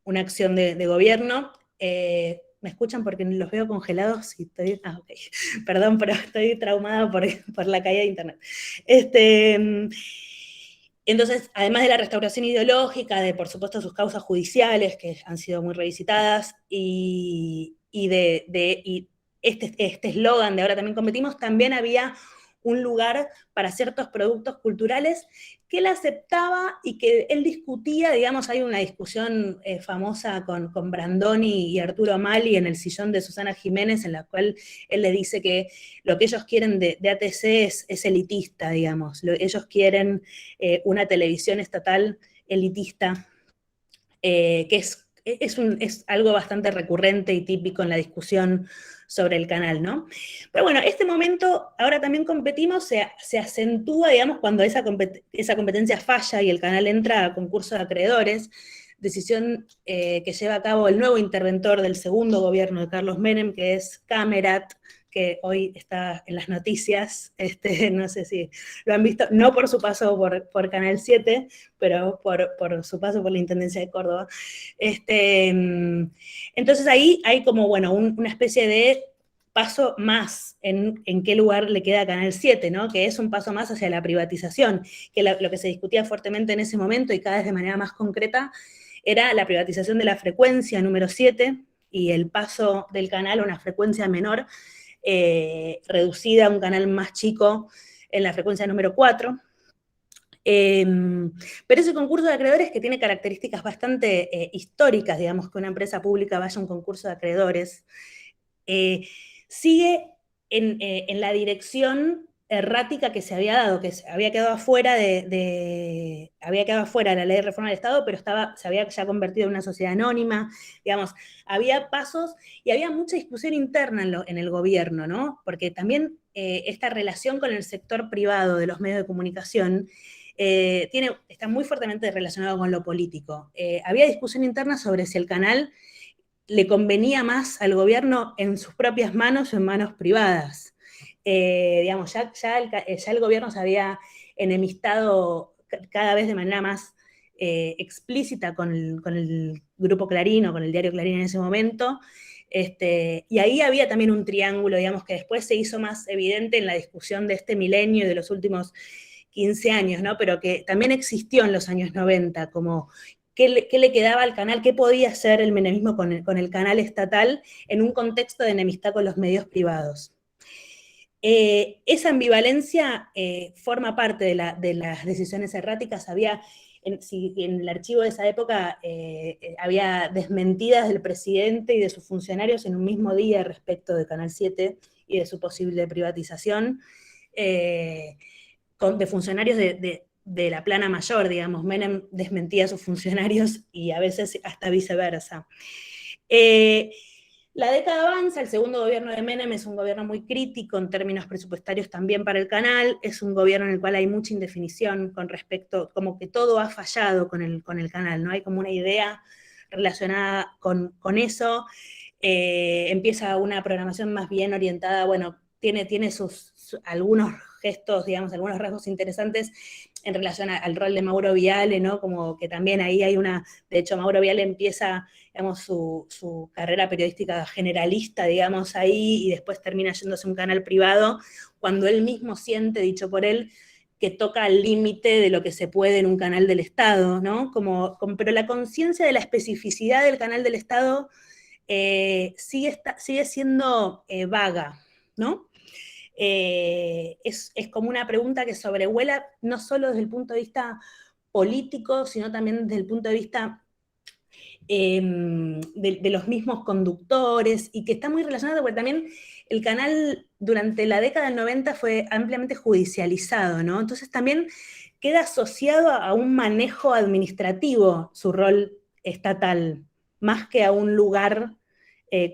acción de gobierno. ¿Me escuchan? Porque los veo congelados y estoy... ok. Perdón, pero estoy traumada por la caída de internet. Entonces, además de la restauración ideológica, de por supuesto sus causas judiciales, que han sido muy revisitadas, y este eslogan de "Ahora también competimos", también había un lugar para ciertos productos culturales que él aceptaba y que él discutía, digamos, hay una discusión famosa con Brandoni y Arturo Mali en el sillón de Susana Jiménez, en la cual él le dice que lo que ellos quieren de ATC es elitista, digamos, ellos quieren una televisión estatal elitista, que es algo bastante recurrente y típico en la discusión sobre el canal, ¿no? Pero bueno, este momento, Ahora también competimos, se acentúa, digamos, cuando esa competencia falla y el canal entra a concurso de acreedores, decisión que lleva a cabo el nuevo interventor del segundo gobierno de Carlos Menem, que es Camerat, que hoy está en las noticias, no sé si lo han visto, no por su paso por Canal 7, pero por su paso por la Intendencia de Córdoba. Entonces ahí hay como, bueno, una especie de paso más en qué lugar le queda a Canal 7, ¿no? Que es un paso más hacia la privatización, que lo que se discutía fuertemente en ese momento y cada vez de manera más concreta era la privatización de la frecuencia número 7 y el paso del canal a una frecuencia menor, reducida a un canal más chico en la frecuencia número 4. Pero ese concurso de acreedores, que tiene características bastante históricas, digamos, que una empresa pública vaya a un concurso de acreedores, sigue en la dirección errática que se había dado, que había quedado afuera había quedado afuera de la ley de reforma del Estado, pero se había ya convertido en una sociedad anónima, digamos, había pasos y había mucha discusión interna en el gobierno, ¿no? Porque también esta relación con el sector privado de los medios de comunicación está muy fuertemente relacionado con lo político. Había discusión interna sobre si el canal le convenía más al gobierno en sus propias manos o en manos privadas. Digamos, ya el gobierno se había enemistado cada vez de manera más explícita con el grupo Clarín o con el diario Clarín en ese momento. Y ahí había también un triángulo, digamos, que después se hizo más evidente en la discusión de este milenio y de los últimos 15 años, ¿no? Pero que también existió en los años 90, como qué le quedaba al canal, qué podía hacer el menemismo con el canal estatal en un contexto de enemistad con los medios privados. Esa ambivalencia forma parte de las decisiones erráticas. Había, en el archivo de esa época, había desmentidas del presidente y de sus funcionarios en un mismo día respecto de Canal 7 y de su posible privatización, de funcionarios de la plana mayor, digamos. Menem desmentía a sus funcionarios y a veces hasta viceversa. La década avanza, el segundo gobierno de Menem es un gobierno muy crítico en términos presupuestarios también para el canal, es un gobierno en el cual hay mucha indefinición con respecto, como que todo ha fallado con el canal, ¿no? Hay como una idea relacionada con eso, empieza una programación más bien orientada, bueno, tiene algunos gestos, digamos, algunos rasgos interesantes en relación al rol de Mauro Viale, ¿no? Como que también ahí hay de hecho Mauro Viale empieza, digamos, su carrera periodística generalista, digamos, ahí, y después termina yéndose a un canal privado, cuando él mismo siente, dicho por él, que toca al límite de lo que se puede en un canal del Estado, ¿no? Pero la conciencia de la especificidad del canal del Estado sigue siendo vaga, ¿no? Es como una pregunta que sobrevuela no solo desde el punto de vista político, sino también desde el punto de vista de los mismos conductores, y que está muy relacionado porque también el canal durante la década del 90 fue ampliamente judicializado, ¿no? Entonces también queda asociado a un manejo administrativo su rol estatal, más que a un lugar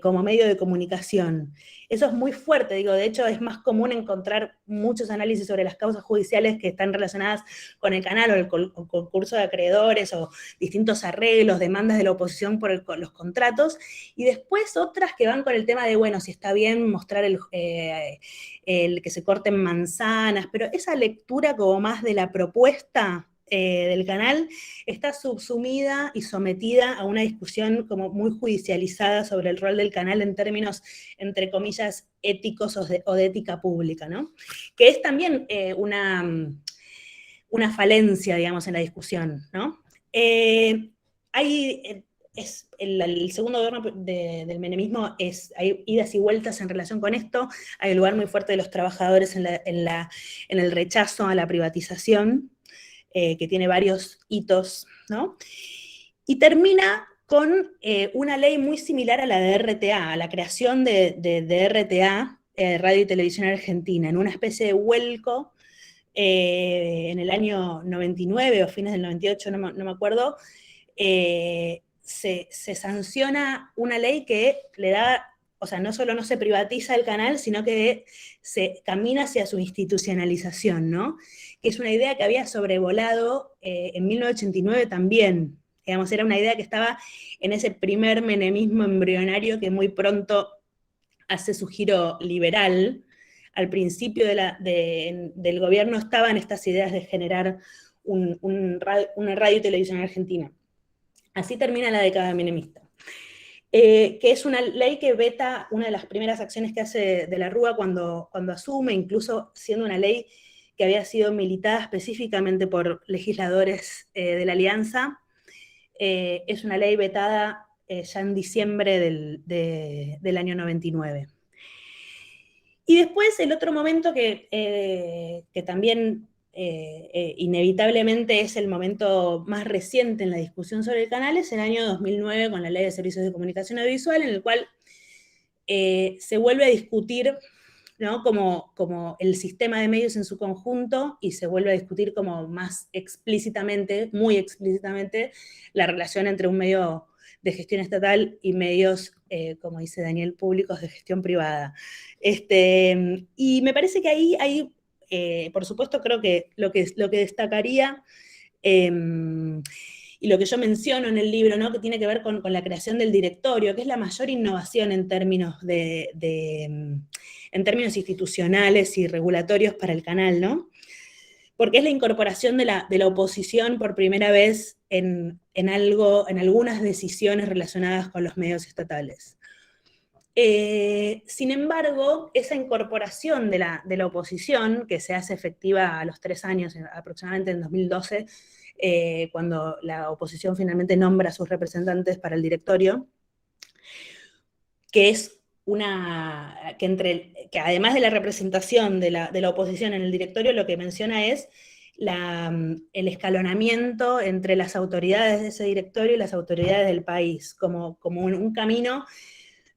como medio de comunicación. Eso es muy fuerte, digo, de hecho es más común encontrar muchos análisis sobre las causas judiciales que están relacionadas con el canal o el concurso de acreedores o distintos arreglos, demandas de la oposición por los contratos, y después otras que van con el tema de, bueno, si está bien mostrar el que se corten manzanas, pero esa lectura como más de la propuesta del canal está subsumida y sometida a una discusión como muy judicializada sobre el rol del canal en términos, entre comillas, éticos o de ética pública, ¿no? Que es también una falencia, digamos, en la discusión, ¿no? El segundo gobierno del menemismo hay idas y vueltas en relación con esto, hay un lugar muy fuerte de los trabajadores en el rechazo a la privatización, que tiene varios hitos, ¿no? Y termina con una ley muy similar a la de RTA, a la creación de RTA, Radio y Televisión Argentina, en una especie de vuelco en el año 99 o fines del 98, no me acuerdo, se sanciona una ley que le da, o sea, no solo no se privatiza el canal, sino que se camina hacia su institucionalización, ¿no? Que es una idea que había sobrevolado en 1989 también. Digamos, era una idea que estaba en ese primer menemismo embrionario que muy pronto hace su giro liberal. Al principio del gobierno estaban estas ideas de generar una radio y televisión argentina. Así termina la década menemista. Que es una ley que veta, una de las primeras acciones que hace de la Rúa cuando asume, incluso siendo una ley que había sido militada específicamente por legisladores de la Alianza. Es una ley vetada ya en diciembre del año 99. Y después el otro momento que también inevitablemente es el momento más reciente en la discusión sobre el canal, es el año 2009 con la Ley de Servicios de Comunicación Audiovisual, en el cual se vuelve a discutir, ¿no?, como el sistema de medios en su conjunto, y se vuelve a discutir como más explícitamente, muy explícitamente, la relación entre un medio de gestión estatal y medios, como dice Daniel, públicos de gestión privada. Y me parece que ahí hay, por supuesto, creo que lo que destacaría, y lo que yo menciono en el libro, ¿no?, que tiene que ver con la creación del directorio, que es la mayor innovación en términos en términos institucionales y regulatorios para el canal, ¿no? Porque es la incorporación de la oposición por primera vez en algunas decisiones relacionadas con los medios estatales. Sin embargo, esa incorporación de la oposición, que se hace efectiva a los 3 años, aproximadamente en 2012, cuando la oposición finalmente nombra a sus representantes para el directorio, que es que además de la representación de la oposición en el directorio, lo que menciona es el escalonamiento entre las autoridades de ese directorio y las autoridades del país, como un camino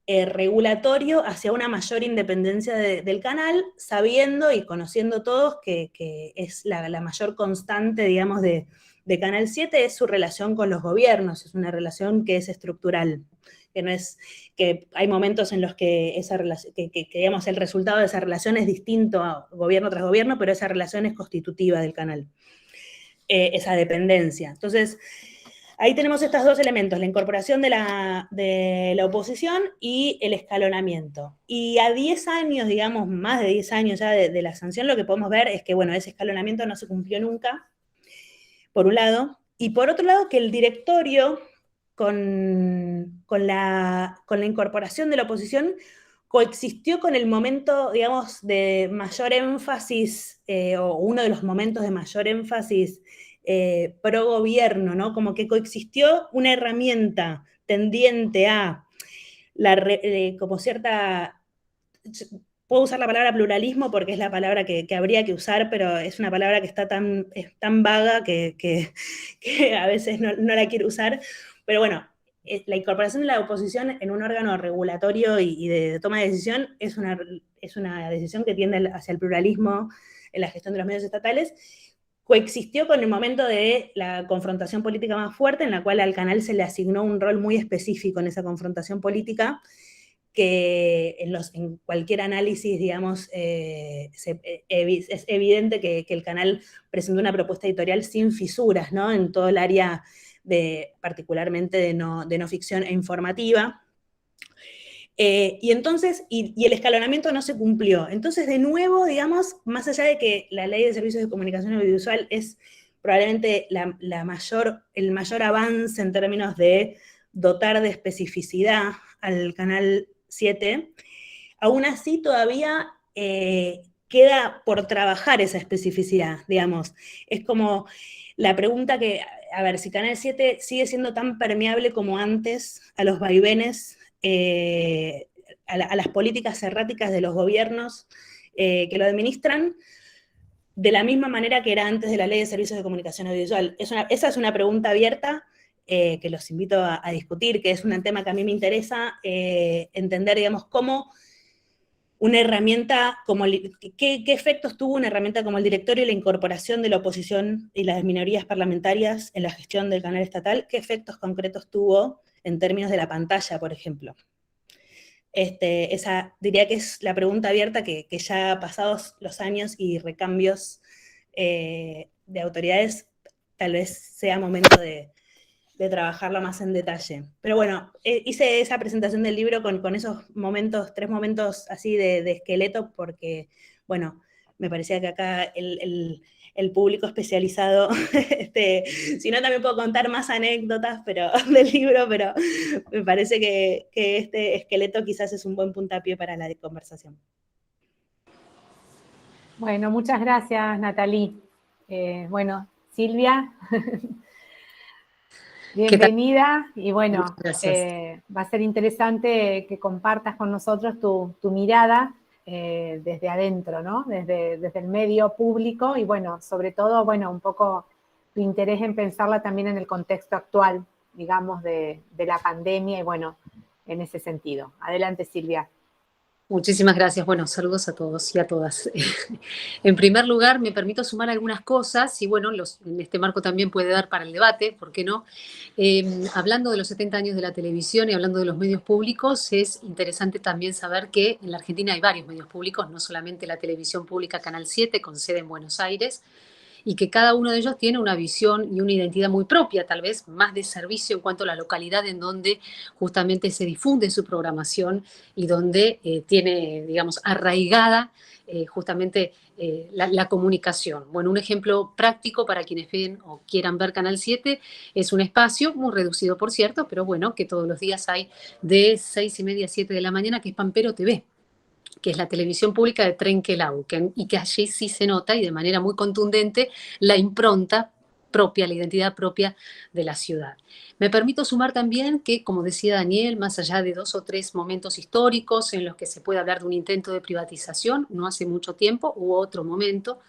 regulatorio hacia una mayor independencia del canal, sabiendo y conociendo todos que es la mayor constante, digamos, de Canal 7 es su relación con los gobiernos, es una relación que es estructural, que no es que hay momentos en los que esa relación, que digamos, el resultado de esa relación es distinto a gobierno tras gobierno, pero esa relación es constitutiva del canal, esa dependencia. Entonces, ahí tenemos estos dos elementos, la incorporación de la oposición y el escalonamiento. Y a 10 años, digamos, más de 10 años ya de la sanción, lo que podemos ver es que, bueno, ese escalonamiento no se cumplió nunca, por un lado, y por otro lado que el directorio, con la incorporación de la oposición, coexistió con el momento, digamos, de mayor énfasis, o uno de los momentos de mayor énfasis pro gobierno, ¿no? Como que coexistió una herramienta tendiente a como cierta... Puedo usar la palabra pluralismo porque es la palabra que habría que usar, pero es una palabra que está es tan vaga que a veces no la quiero usar. Pero bueno, la incorporación de la oposición en un órgano regulatorio y de toma de decisión es una decisión que tiende hacia el pluralismo en la gestión de los medios estatales. Coexistió con el momento de la confrontación política más fuerte, en la cual al canal se le asignó un rol muy específico en esa confrontación política, que en cualquier análisis, digamos, es evidente que el canal presentó una propuesta editorial sin fisuras, ¿no?, en todo el área particularmente de no ficción e informativa. Y entonces, y el escalonamiento no se cumplió. Entonces, de nuevo, digamos, más allá de que la Ley de Servicios de Comunicación Audiovisual es probablemente el mayor avance en términos de dotar de especificidad al Canal 7, aún así todavía queda por trabajar esa especificidad, digamos. Es como la pregunta que, a ver, si Canal 7 sigue siendo tan permeable como antes a los vaivenes, a las políticas erráticas de los gobiernos que lo administran, de la misma manera que era antes de la Ley de Servicios de Comunicación Audiovisual. Esa es una pregunta abierta que los invito a discutir, que es un tema que a mí me interesa entender, digamos, cómo una herramienta como ¿qué efectos tuvo una herramienta como el directorio y la incorporación de la oposición y las minorías parlamentarias en la gestión del canal estatal? ¿Qué efectos concretos tuvo en términos de la pantalla, por ejemplo? Esa diría que es la pregunta abierta que ya pasados los años y recambios de autoridades, tal vez sea momento de trabajarlo más en detalle. Pero bueno, hice esa presentación del libro con esos momentos, 3 momentos así de esqueleto, porque, bueno, me parecía que acá el público especializado, si no también puedo contar más anécdotas del libro, pero me parece que este esqueleto quizás es un buen puntapié para la conversación. Bueno, muchas gracias, Natalie. Bueno, Silvia, bienvenida, y bueno, va a ser interesante que compartas con nosotros tu mirada desde adentro, ¿no? Desde el medio público y bueno, sobre todo, bueno, un poco tu interés en pensarla también en el contexto actual, digamos, de la pandemia y bueno, en ese sentido. Adelante, Silvia. Muchísimas gracias. Bueno, saludos a todos y a todas. En primer lugar, me permito sumar algunas cosas y bueno, en este marco también puede dar para el debate, ¿por qué no? Hablando de los 70 años de la televisión y hablando de los medios públicos, es interesante también saber que en la Argentina hay varios medios públicos, no solamente la televisión pública Canal 7, con sede en Buenos Aires, y que cada uno de ellos tiene una visión y una identidad muy propia, tal vez más de servicio en cuanto a la localidad en donde justamente se difunde su programación y donde tiene, digamos, arraigada justamente la comunicación. Bueno, un ejemplo práctico para quienes ven o quieran ver Canal 7 es un espacio muy reducido, por cierto, pero bueno, que todos los días hay de 6:30 a 7 de la mañana, que es Pampero TV, que es la televisión pública de Trenquelauquen, y que allí sí se nota, y de manera muy contundente, la impronta propia, la identidad propia de la ciudad. Me permito sumar también que, como decía Daniel, más allá de 2 o 3 momentos históricos en los que se puede hablar de un intento de privatización, no hace mucho tiempo, hubo otro momento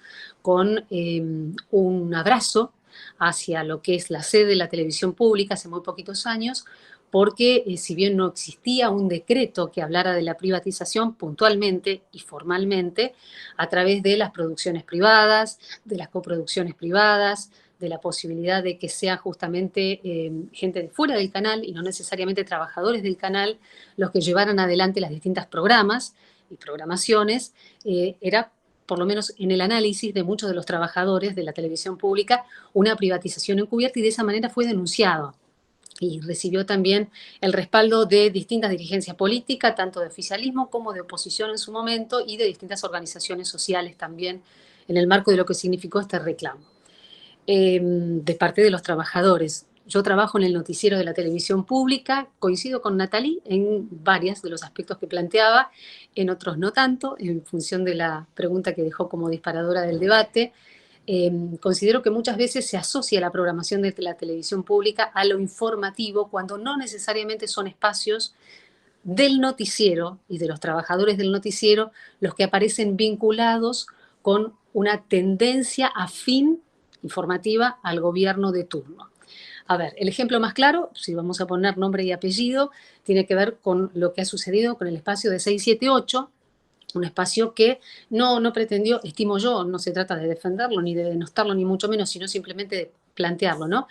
con un abrazo hacia lo que es la sede de la televisión pública hace muy poquitos años, porque si bien no existía un decreto que hablara de la privatización puntualmente y formalmente, a través de las producciones privadas, de las coproducciones privadas, de la posibilidad de que sea justamente gente de fuera del canal y no necesariamente trabajadores del canal los que llevaran adelante las distintas programas y programaciones, era por lo menos en el análisis de muchos de los trabajadores de la televisión pública, una privatización encubierta, y de esa manera fue denunciado. Y recibió también el respaldo de distintas dirigencias políticas, tanto de oficialismo como de oposición en su momento, y de distintas organizaciones sociales también, en el marco de lo que significó este reclamo. De parte de los trabajadores. Yo trabajo en el noticiero de la televisión pública, coincido con Natalie en varios de los aspectos que planteaba, en otros no tanto, en función de la pregunta que dejó como disparadora del debate. Considero que muchas veces se asocia la programación de la televisión pública a lo informativo, cuando no necesariamente son espacios del noticiero y de los trabajadores del noticiero los que aparecen vinculados con una tendencia afín informativa al gobierno de turno. A ver, el ejemplo más claro, si vamos a poner nombre y apellido, tiene que ver con lo que ha sucedido con el espacio de 678, un espacio que no pretendió, estimo yo, no se trata de defenderlo ni de denostarlo ni mucho menos, sino simplemente de plantearlo, ¿no?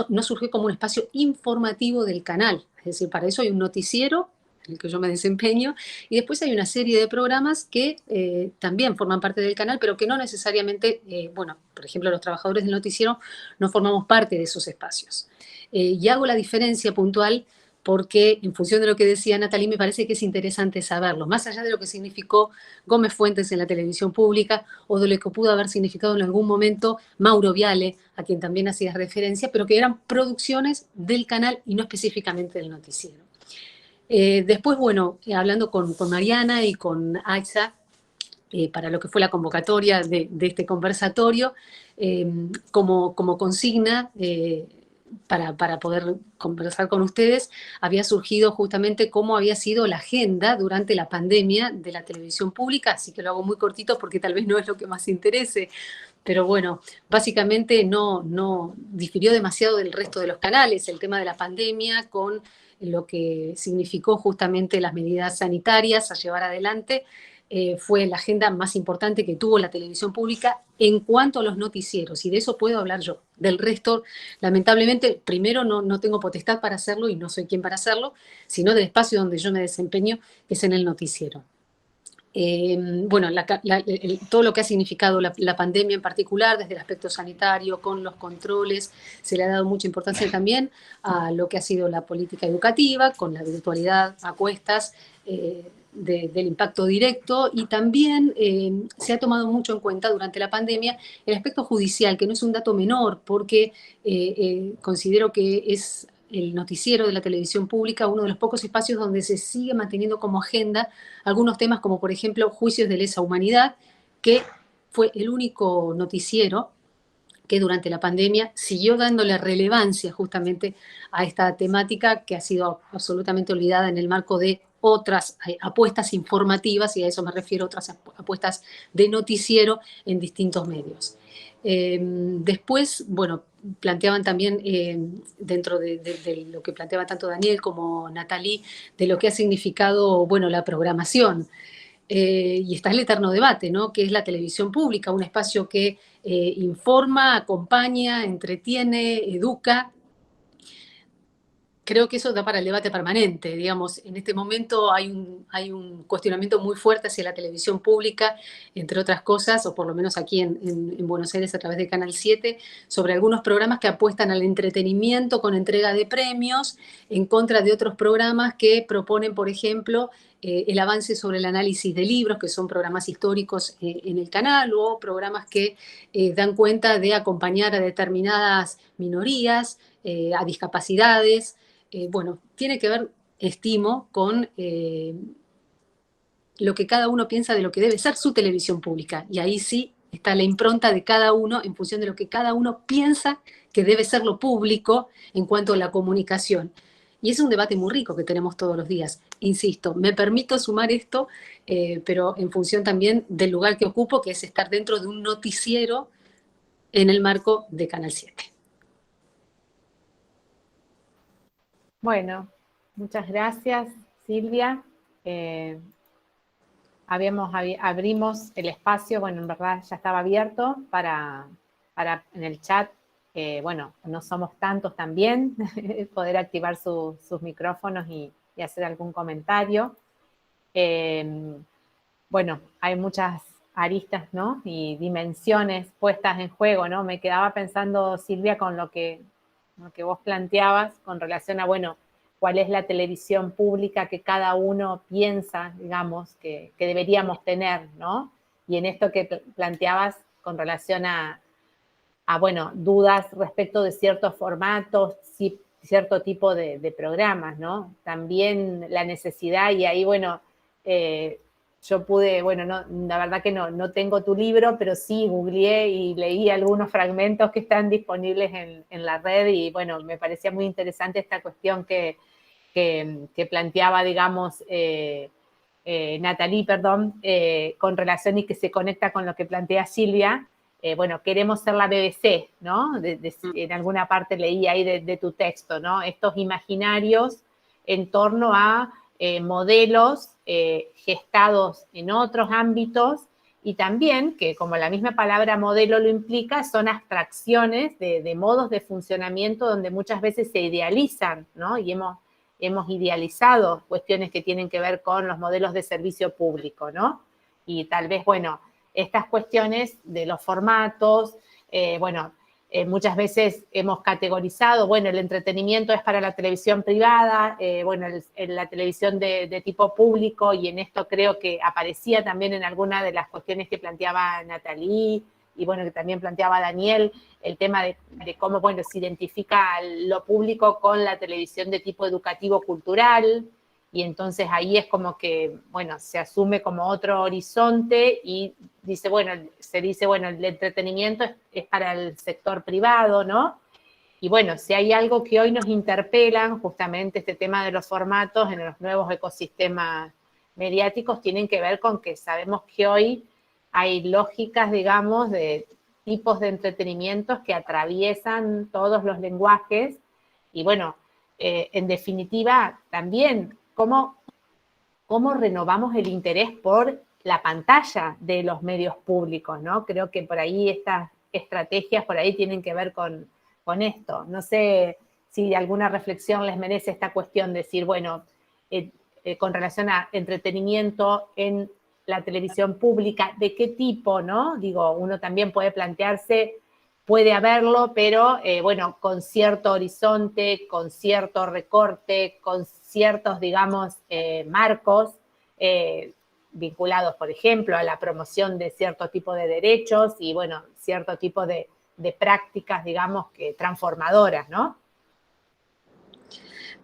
No surgió como un espacio informativo del canal, es decir, para eso hay un noticiero en el que yo me desempeño, y después hay una serie de programas que también forman parte del canal, pero que no necesariamente, bueno, por ejemplo, los trabajadores del noticiero no formamos parte de esos espacios. Y hago la diferencia puntual porque en función de lo que decía Natalie, me parece que es interesante saberlo, más allá de lo que significó Gómez Fuentes en la televisión pública o de lo que pudo haber significado en algún momento Mauro Viale, a quien también hacías referencia, pero que eran producciones del canal y no específicamente del noticiero. Después, bueno, hablando con Mariana y con Aixa, para lo que fue la convocatoria de este conversatorio, como consigna, para poder conversar con ustedes, había surgido justamente cómo había sido la agenda durante la pandemia de la televisión pública, así que lo hago muy cortito porque tal vez no es lo que más interese, pero bueno, básicamente no difirió demasiado del resto de los canales el tema de la pandemia con lo que significó justamente las medidas sanitarias a llevar adelante. Fue la agenda más importante que tuvo la televisión pública en cuanto a los noticieros, y de eso puedo hablar yo. Del resto, lamentablemente, primero no tengo potestad para hacerlo y no soy quien para hacerlo, sino del espacio donde yo me desempeño, que es en el noticiero. Bueno, todo lo que ha significado la pandemia en particular, desde el aspecto sanitario, con los controles, se le ha dado mucha importancia también a lo que ha sido la política educativa, con la virtualidad a cuestas, del impacto directo, y también se ha tomado mucho en cuenta durante la pandemia el aspecto judicial, que no es un dato menor, porque considero que es el noticiero de la televisión pública uno de los pocos espacios donde se sigue manteniendo como agenda algunos temas como, por ejemplo, juicios de lesa humanidad, que fue el único noticiero que durante la pandemia siguió dándole relevancia justamente a esta temática que ha sido absolutamente olvidada en el marco de otras apuestas informativas, y a eso me refiero, otras apuestas de noticiero en distintos medios. Después, bueno, planteaban también, dentro de lo que planteaba tanto Daniel como Nathalie, de lo que ha significado, bueno, la programación. Y está el eterno debate, ¿no? Que es la televisión pública, un espacio que informa, acompaña, entretiene, educa. Creo que eso da para el debate permanente, digamos. En este momento hay un cuestionamiento muy fuerte hacia la televisión pública, entre otras cosas, o por lo menos aquí en Buenos Aires a través de Canal 7, sobre algunos programas que apuestan al entretenimiento con entrega de premios, en contra de otros programas que proponen, por ejemplo, el avance sobre el análisis de libros, que son programas históricos en el canal, o programas que dan cuenta de acompañar a determinadas minorías, a discapacidades. Bueno, tiene que ver, estimo, con lo que cada uno piensa de lo que debe ser su televisión pública. Y ahí sí está la impronta de cada uno en función de lo que cada uno piensa que debe ser lo público en cuanto a la comunicación. Y es un debate muy rico que tenemos todos los días. Insisto, me permito sumar esto, pero en función también del lugar que ocupo, que es estar dentro de un noticiero en el marco de Canal 7. Bueno, muchas gracias, Silvia. Abrimos el espacio, bueno, en verdad ya estaba abierto para en el chat, bueno, no somos tantos también, poder activar sus micrófonos y hacer algún comentario. Bueno, hay muchas aristas, ¿no? Y dimensiones puestas en juego, ¿no? Me quedaba pensando, Silvia, con lo que vos planteabas con relación a, bueno, cuál es la televisión pública que cada uno piensa, digamos, que deberíamos tener, ¿no? Y en esto que planteabas con relación a, bueno, dudas respecto de ciertos formatos, cierto tipo de programas, ¿no? También la necesidad, y ahí, bueno, yo pude, bueno, no, la verdad que no tengo tu libro, pero sí googleé y leí algunos fragmentos que están disponibles en la red, y bueno, me parecía muy interesante esta cuestión que planteaba, digamos, Nathalie, perdón, con relación y que se conecta con lo que plantea Silvia. Bueno, queremos ser la BBC, ¿no? En alguna parte leí ahí de tu texto, ¿no? Estos imaginarios en torno a modelos gestados en otros ámbitos, y también que, como la misma palabra modelo lo implica, son abstracciones de modos de funcionamiento donde muchas veces se idealizan, ¿no? Y hemos idealizado cuestiones que tienen que ver con los modelos de servicio público, ¿no? Y tal vez, bueno, estas cuestiones de los formatos, bueno, muchas veces hemos categorizado, bueno, el entretenimiento es para la televisión privada, bueno, la televisión de tipo público, y en esto creo que aparecía también en alguna de las cuestiones que planteaba Nathalie, y bueno, que también planteaba Daniel, el tema de cómo, bueno, se identifica lo público con la televisión de tipo educativo-cultural, y entonces ahí es como que, bueno, se asume como otro horizonte y se dice, bueno, el entretenimiento es para el sector privado, ¿no? Y bueno, si hay algo que hoy nos interpelan, justamente este tema de los formatos en los nuevos ecosistemas mediáticos, tienen que ver con que sabemos que hoy hay lógicas, digamos, de tipos de entretenimientos que atraviesan todos los lenguajes, y bueno, en definitiva, también cómo renovamos el interés por la pantalla de los medios públicos, ¿no? Creo que por ahí estas estrategias por ahí tienen que ver con esto. No sé si alguna reflexión les merece esta cuestión de decir, bueno, con relación a entretenimiento en la televisión pública, ¿de qué tipo, no? Digo, uno también puede plantearse, puede haberlo, pero bueno, con cierto horizonte, con cierto recorte, con ciertos, digamos, marcos vinculados, por ejemplo, a la promoción de cierto tipo de derechos y, bueno, cierto tipo de prácticas, digamos, que transformadoras, ¿no?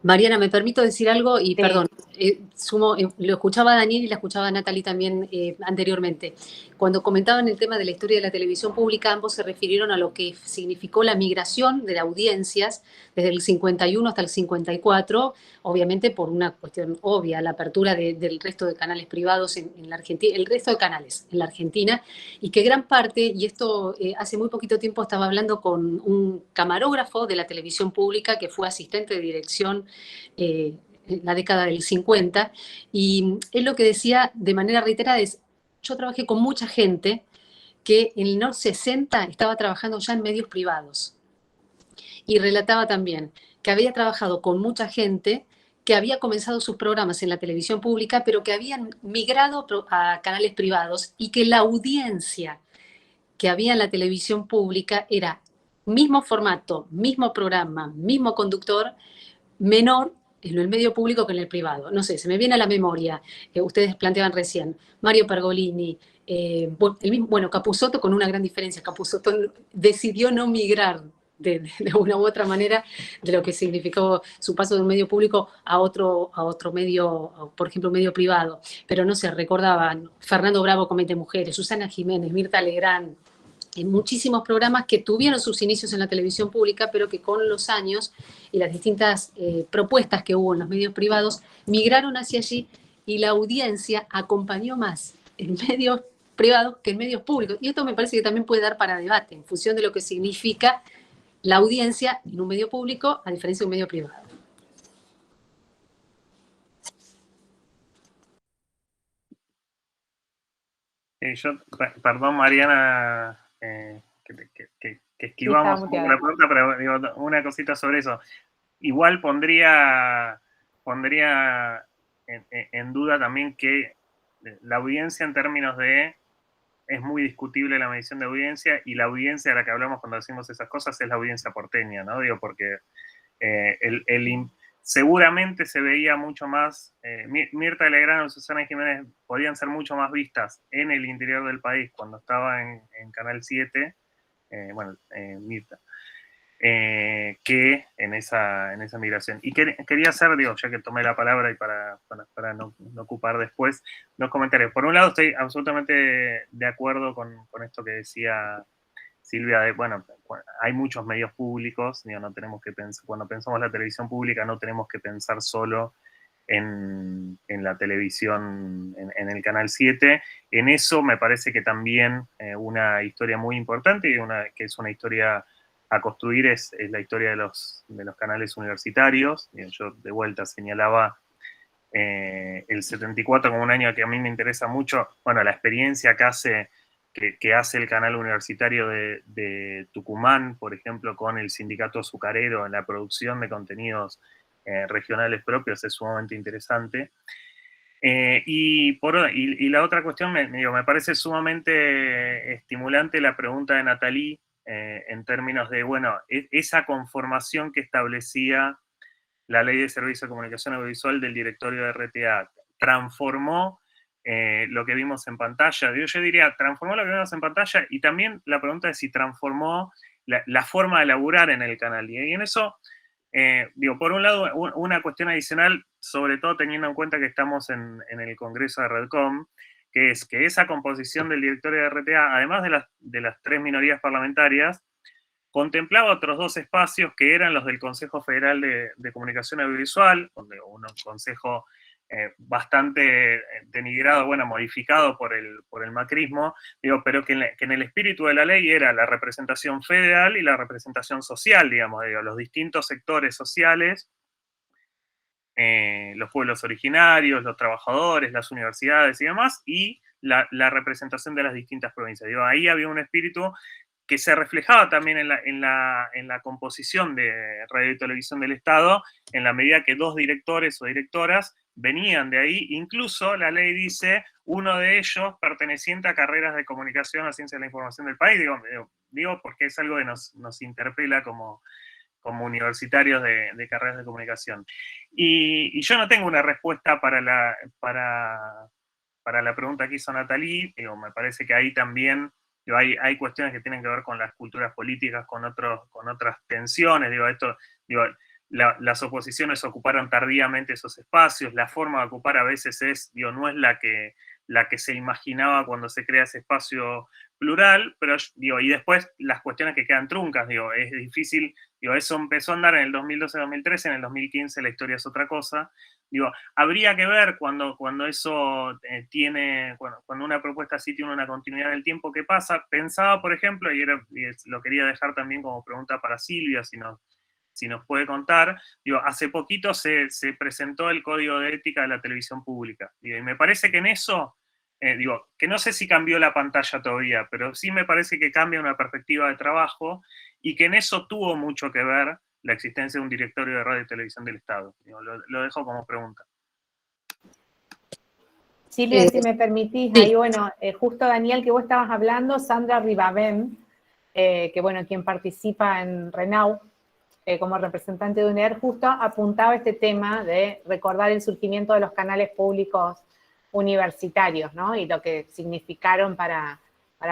Mariana, me permito decir algo y Sí. perdón, lo escuchaba a Daniel y la escuchaba a Natalie también anteriormente. Cuando comentaban el tema de la historia de la televisión pública, ambos se refirieron a lo que significó la migración de audiencias desde el 51 hasta el 54, obviamente por una cuestión obvia, la apertura del resto de canales privados en la Argentina, el resto de canales en la Argentina, y que gran parte, y esto hace muy poquito tiempo estaba hablando con un camarógrafo de la televisión pública que fue asistente de dirección en la década del 50, y él lo que decía de manera reiterada es, yo trabajé con mucha gente que en los 60 estaba trabajando ya en medios privados, y relataba también que había trabajado con mucha gente que había comenzado sus programas en la televisión pública, pero que habían migrado a canales privados y que la audiencia que había en la televisión pública era mismo formato, mismo programa, mismo conductor, menor en el medio público que en el privado. No sé, se me viene a la memoria, ustedes planteaban recién, Mario Pergolini, el mismo, bueno, Capusotto con una gran diferencia, Capusotto decidió no migrar de una u otra manera de lo que significó su paso de un medio público a otro medio, por ejemplo, un medio privado. Pero no sé, recordaban Fernando Bravo Comete Mujeres, Susana Jiménez, Mirta Legrand, en muchísimos programas que tuvieron sus inicios en la televisión pública, pero que con los años y las distintas propuestas que hubo en los medios privados, migraron hacia allí y la audiencia acompañó más en medios privados que en medios públicos. Y esto me parece que también puede dar para debate en función de lo que significa la audiencia en un medio público a diferencia de un medio privado. Perdón, Mariana, que esquivamos un poco la pregunta, pero digo, una cosita sobre eso. Igual pondría en duda también que la audiencia en términos de, es muy discutible la medición de audiencia, y la audiencia a la que hablamos cuando decimos esas cosas es la audiencia porteña, ¿no? Digo, porque seguramente se veía mucho más, Mirta Legrand o Susana Jiménez podían ser mucho más vistas en el interior del país cuando estaba en Canal 7, Mirta, que en esa migración. Y quería hacer, digo, ya que tomé la palabra y para no ocupar después, dos comentarios. Por un lado, estoy absolutamente de acuerdo con esto que decía Silvia, bueno, hay muchos medios públicos, digo, no tenemos que pensar, cuando pensamos la televisión pública no tenemos que pensar solo en la televisión, en el Canal 7. En eso me parece que también una historia muy importante, y que es una historia a construir, es la historia de los canales universitarios. Yo de vuelta señalaba el 74 como un año que a mí me interesa mucho, bueno, la experiencia que hace el canal universitario de Tucumán, por ejemplo, con el sindicato azucarero en la producción de contenidos regionales propios, es sumamente interesante. Y la otra cuestión, me parece sumamente estimulante la pregunta de Natalie en términos de, bueno, esa conformación que establecía la Ley de Servicio de Comunicación Audiovisual del directorio de RTA, transformó lo que vimos en pantalla. Yo diría, transformó lo que vimos en pantalla, y también la pregunta es si transformó la forma de laburar en el canal. Y en eso, por un lado, una cuestión adicional, sobre todo teniendo en cuenta que estamos en el Congreso de Redcom, que es que esa composición del directorio de RTA, además de las 3 minorías parlamentarias, contemplaba otros 2 espacios que eran los del Consejo Federal de Comunicación Audiovisual, donde un consejo bastante denigrado, bueno, modificado por el macrismo, pero que en el espíritu de la ley era la representación federal y la representación social, digamos, los distintos sectores sociales, los pueblos originarios, los trabajadores, las universidades y demás, y la representación de las distintas provincias. Ahí había un espíritu que se reflejaba también en la composición de Radio y Televisión del Estado, en la medida que 2 directores o directoras venían de ahí. Incluso la ley dice, uno de ellos perteneciente a carreras de comunicación, a ciencia de la información del país. Digo porque es algo que nos interpela como universitarios de carreras de comunicación. Y yo no tengo una respuesta para la pregunta que hizo Natalie. Me parece que ahí también hay cuestiones que tienen que ver con las culturas políticas, con otras tensiones. las oposiciones ocuparon tardíamente esos espacios, la forma de ocupar a veces no es la que se imaginaba cuando se crea ese espacio plural, pero y después las cuestiones que quedan truncas, es difícil, eso empezó a andar en el 2012-2013, en el 2015 la historia es otra cosa. Habría que ver cuando eso cuando una propuesta así tiene una continuidad del tiempo, ¿qué pasa? Pensaba, por ejemplo, y lo quería dejar también como pregunta para Silvia, si nos puede contar, hace poquito se presentó el Código de Ética de la Televisión Pública, y me parece que en eso, que no sé si cambió la pantalla todavía, pero sí me parece que cambia una perspectiva de trabajo, y que en eso tuvo mucho que ver la existencia de un directorio de radio y televisión del Estado. Lo dejo como pregunta. Silvia, si me permitís, sí. ahí justo Daniel, que vos estabas hablando, Sandra Ribabem, que quien participa en RENAU, como representante de UNER, justo apuntaba este tema de recordar el surgimiento de los canales públicos universitarios, ¿no? Y lo que significaron para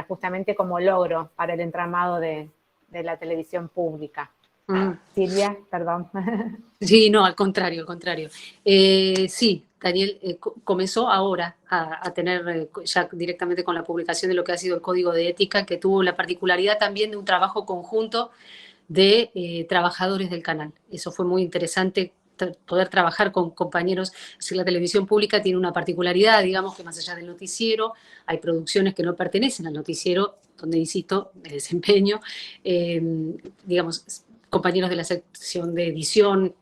justamente como logro para el entramado de la televisión pública. Silvia, perdón. Sí, no, al contrario, al contrario. Sí, Daniel comenzó ahora a tener ya directamente con la publicación de lo que ha sido el Código de Ética, que tuvo la particularidad también de un trabajo conjunto de trabajadores del canal. Eso fue muy interesante, poder trabajar con compañeros. Si la televisión pública tiene una particularidad, digamos, que más allá del noticiero, hay producciones que no pertenecen al noticiero, donde, insisto, me desempeño, digamos, compañeros de la sección de edición,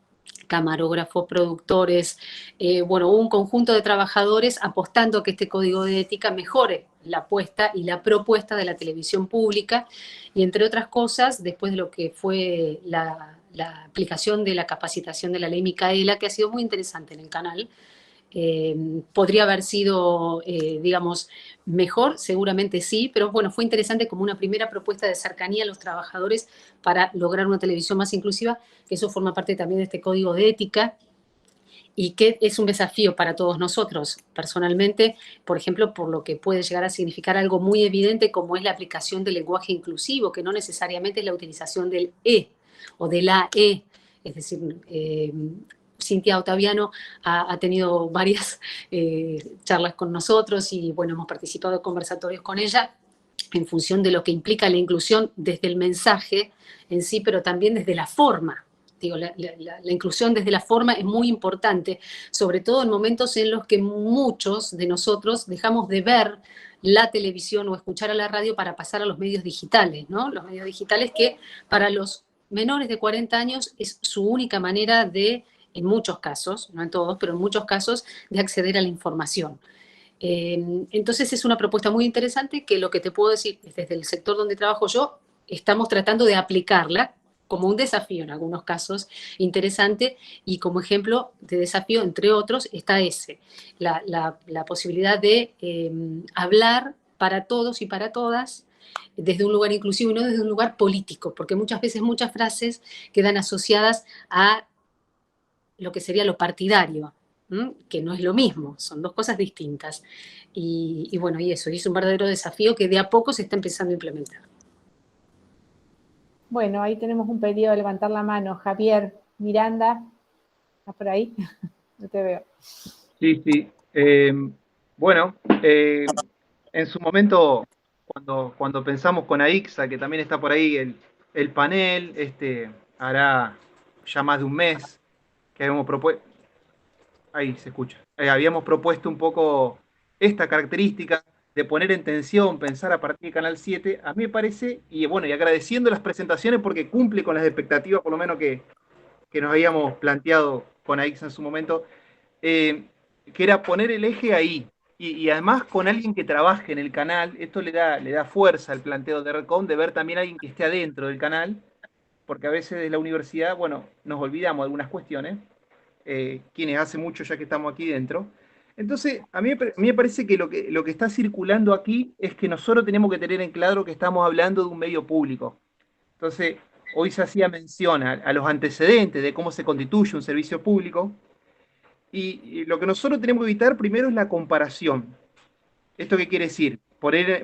camarógrafos, productores, un conjunto de trabajadores apostando a que este código de ética mejore la apuesta y la propuesta de la televisión pública, y entre otras cosas, después de lo que fue la aplicación de la capacitación de la ley Micaela, que ha sido muy interesante en el canal. Podría haber sido, digamos, mejor, seguramente sí, pero bueno, fue interesante como una primera propuesta de cercanía a los trabajadores para lograr una televisión más inclusiva, que eso forma parte también de este código de ética, y que es un desafío para todos nosotros. Personalmente, por ejemplo, por lo que puede llegar a significar algo muy evidente como es la aplicación del lenguaje inclusivo, que no necesariamente es la utilización del E o de la E, es decir, Cintia Ottaviano ha tenido varias charlas con nosotros y hemos participado en conversatorios con ella en función de lo que implica la inclusión desde el mensaje en sí, pero también desde la forma. La inclusión desde la forma es muy importante, sobre todo en momentos en los que muchos de nosotros dejamos de ver la televisión o escuchar a la radio para pasar a los medios digitales, ¿no? Los medios digitales que para los menores de 40 años es su única manera de, en muchos casos, no en todos, pero en muchos casos, de acceder a la información. Entonces es una propuesta muy interesante que lo que te puedo decir es desde el sector donde trabajo yo, estamos tratando de aplicarla como un desafío en algunos casos interesante, y como ejemplo de desafío, entre otros, está la posibilidad de hablar para todos y para todas desde un lugar inclusivo y no desde un lugar político, porque muchas veces muchas frases quedan asociadas a lo que sería lo partidario, que no es lo mismo, son dos cosas distintas. Y eso, y es un verdadero desafío que de a poco se está empezando a implementar. Bueno, ahí tenemos un pedido de levantar la mano. Javier Miranda, ¿estás por ahí? No te veo. Sí. En su momento, cuando pensamos con AICSA, que también está por ahí el panel, hará ya más de un mes que habíamos propuesto, ahí se escucha, habíamos propuesto un poco esta característica de poner en tensión, pensar a partir de Canal 7, a mí me parece, y agradeciendo las presentaciones porque cumple con las expectativas, por lo menos que nos habíamos planteado con AICSA en su momento, que era poner el eje ahí, y además con alguien que trabaje en el canal. Esto le da fuerza al planteo de RECOM, de ver también a alguien que esté adentro del canal, porque a veces de la universidad, nos olvidamos de algunas cuestiones, quienes hace mucho ya que estamos aquí dentro. Entonces, a mí me parece que lo que está circulando aquí es que nosotros tenemos que tener en claro que estamos hablando de un medio público. Entonces, hoy se hacía mención a los antecedentes de cómo se constituye un servicio público, y lo que nosotros tenemos que evitar primero es la comparación. ¿Esto qué quiere decir?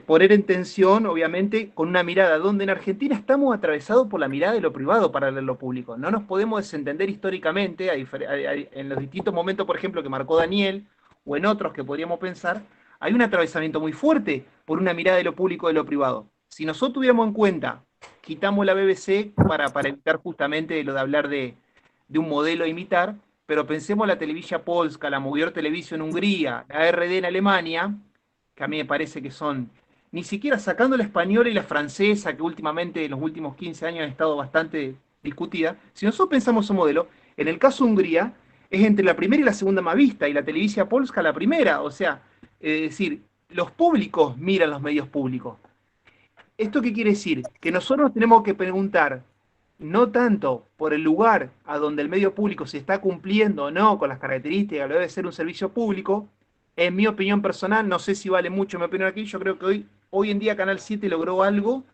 poner en tensión, obviamente, con una mirada donde en Argentina estamos atravesados por la mirada de lo privado para lo público. No nos podemos desentender históricamente en los distintos momentos, por ejemplo, que marcó Daniel, o en otros que podríamos pensar, hay un atravesamiento muy fuerte por una mirada de lo público de lo privado. Si nosotros tuviéramos en cuenta, quitamos la BBC para evitar justamente lo de hablar de un modelo a imitar, pero pensemos la Televisia Polska, la Magyar Televisión en Hungría, la ARD en Alemania, que a mí me parece que son, ni siquiera sacando la española y la francesa, que últimamente en los últimos 15 años han estado bastante discutida, si nosotros pensamos un modelo, en el caso de Hungría, es entre la primera y la segunda más vista, y la Televisia Polska la primera, o sea, es decir, los públicos miran los medios públicos. ¿Esto qué quiere decir? Que nosotros tenemos que preguntar, no tanto por el lugar a donde el medio público se está cumpliendo o no con las características, lo debe ser un servicio público. En mi opinión personal, no sé si vale mucho mi opinión aquí, yo creo que hoy en día Canal 7 logró algo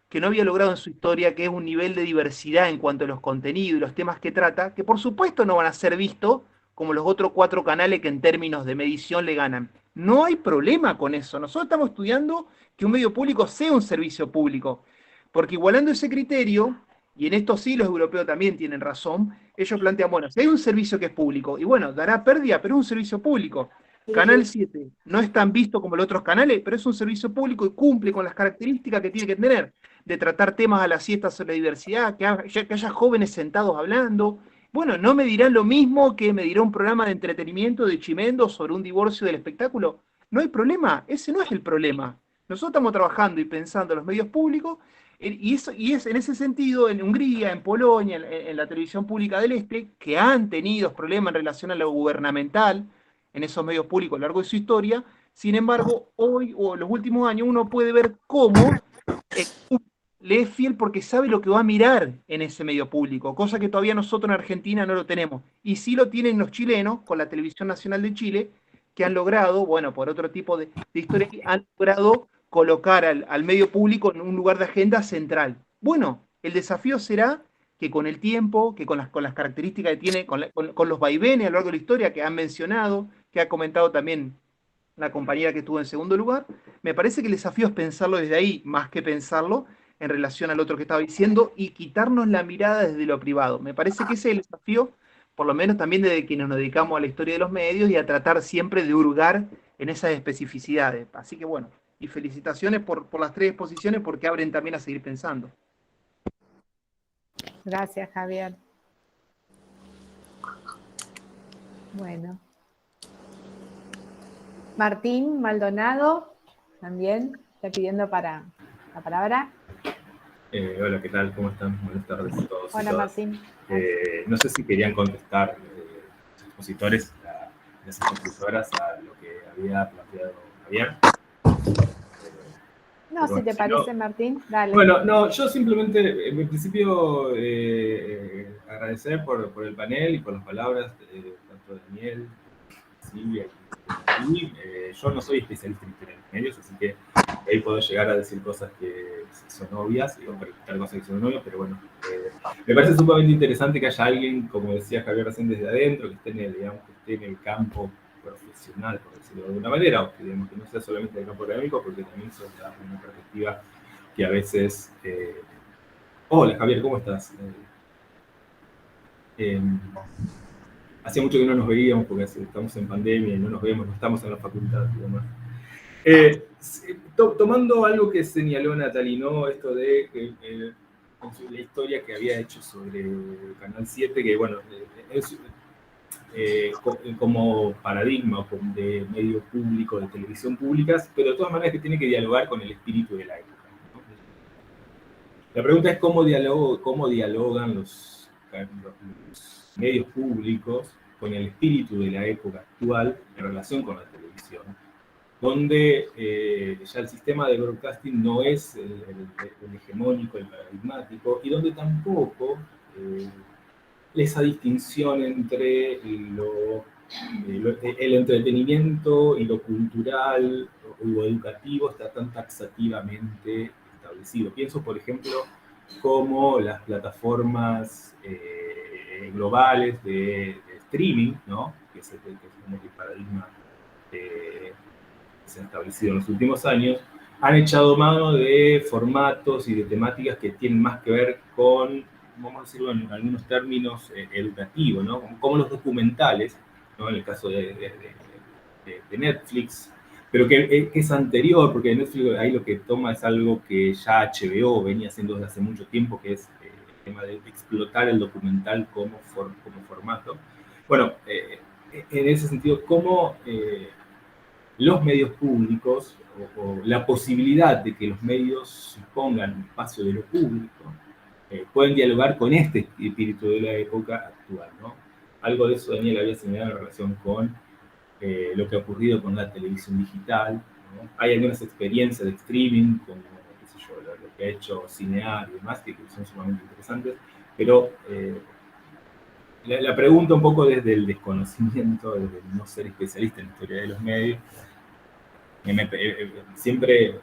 que no había logrado en su historia, que es un nivel de diversidad en cuanto a los contenidos y los temas que trata, que por supuesto no van a ser vistos como los otros 4 canales que en términos de medición le ganan. No hay problema con eso. Nosotros estamos estudiando que un medio público sea un servicio público, porque igualando ese criterio, y en esto sí los europeos también tienen razón, ellos plantean, bueno, si hay un servicio que es público, y bueno, dará pérdida, pero es un servicio público. Canal 7 no es tan visto como los otros canales, pero es un servicio público y cumple con las características que tiene que tener, de tratar temas a la siesta sobre la diversidad, que haya jóvenes sentados hablando. Bueno, no me dirán lo mismo que me dirá un programa de entretenimiento de Chimendo sobre un divorcio del espectáculo. No hay problema, ese no es el problema. Nosotros estamos trabajando y pensando en los medios públicos, y es en ese sentido, en Hungría, en Polonia, en la televisión pública del Este, que han tenido problemas en relación a lo gubernamental, en esos medios públicos a lo largo de su historia. Sin embargo, hoy o en los últimos años uno puede ver cómo le es fiel porque sabe lo que va a mirar en ese medio público, cosa que todavía nosotros en Argentina no lo tenemos. Y sí lo tienen los chilenos con la Televisión Nacional de Chile, que han logrado, bueno, por otro tipo de historia, han logrado colocar al medio público en un lugar de agenda central. Bueno, el desafío será que con el tiempo, que con las características que tiene, con los vaivenes a lo largo de la historia que han mencionado, que ha comentado también la compañera que estuvo en segundo lugar, me parece que el desafío es pensarlo desde ahí, más que pensarlo en relación al otro que estaba diciendo, y quitarnos la mirada desde lo privado. Me parece que ese es el desafío, por lo menos también desde quienes nos dedicamos a la historia de los medios y a tratar siempre de hurgar en esas especificidades. Así que bueno, y felicitaciones por las 3 exposiciones porque abren también a seguir pensando. Gracias, Javier. Bueno. Martín Maldonado, también está pidiendo para la palabra. Hola, ¿qué tal? ¿Cómo están? Buenas tardes a todos. Hola, Martín. No sé si querían contestar los expositores, las expositoras, a lo que había planteado Javier. No, si te parece, Martín, dale. Bueno, no, yo simplemente, en principio, agradecer por el panel y por las palabras, tanto de Daniel, Silvia y yo no soy especialista en medios, así que ahí puedo llegar a decir cosas que son obvias y preguntar cosas que son obvias, pero bueno, me parece sumamente interesante que haya alguien, como decía Javier recién, desde adentro, que esté en el campo profesional, por decirlo de alguna manera, o que, digamos, que no sea solamente el campo académico, porque también eso da una perspectiva que a veces... Hola Javier, ¿cómo estás? Hacía mucho que no nos veíamos porque estamos en pandemia y no nos vemos, no estamos en la facultad y demás. Tomando algo que señaló Natalie, ¿no? Esto de la historia que había hecho sobre Canal 7, que bueno, es como paradigma de medio público, de televisión públicas, pero de todas maneras que tiene que dialogar con el espíritu de la época, ¿no? La pregunta es cómo dialogan los medios públicos con el espíritu de la época actual en relación con la televisión, donde ya el sistema de broadcasting no es el hegemónico, el paradigmático, y donde tampoco esa distinción entre el entretenimiento y lo cultural o lo educativo está tan taxativamente establecido. Pienso, por ejemplo, como las plataformas globales de streaming, ¿no? que es el paradigma se han establecido en los últimos años, han echado mano de formatos y de temáticas que tienen más que ver con, vamos a decirlo en algunos términos, educativos, ¿no? Como los documentales, ¿no? En el caso de Netflix, pero que es anterior, porque Netflix ahí lo que toma es algo que ya HBO venía haciendo desde hace mucho tiempo, que es el tema de explotar el documental como formato. Bueno, en ese sentido, cómo los medios públicos o la posibilidad de que los medios supongan un espacio de lo público pueden dialogar con este espíritu de la época actual, ¿no? Algo de eso Daniel había señalado en relación con lo que ha ocurrido con la televisión digital, ¿no? Hay algunas experiencias de streaming, como qué sé yo, lo que ha hecho Cinear y demás, que son sumamente interesantes, pero la pregunta un poco desde el desconocimiento, desde el no ser especialista en la historia de los medios, siempre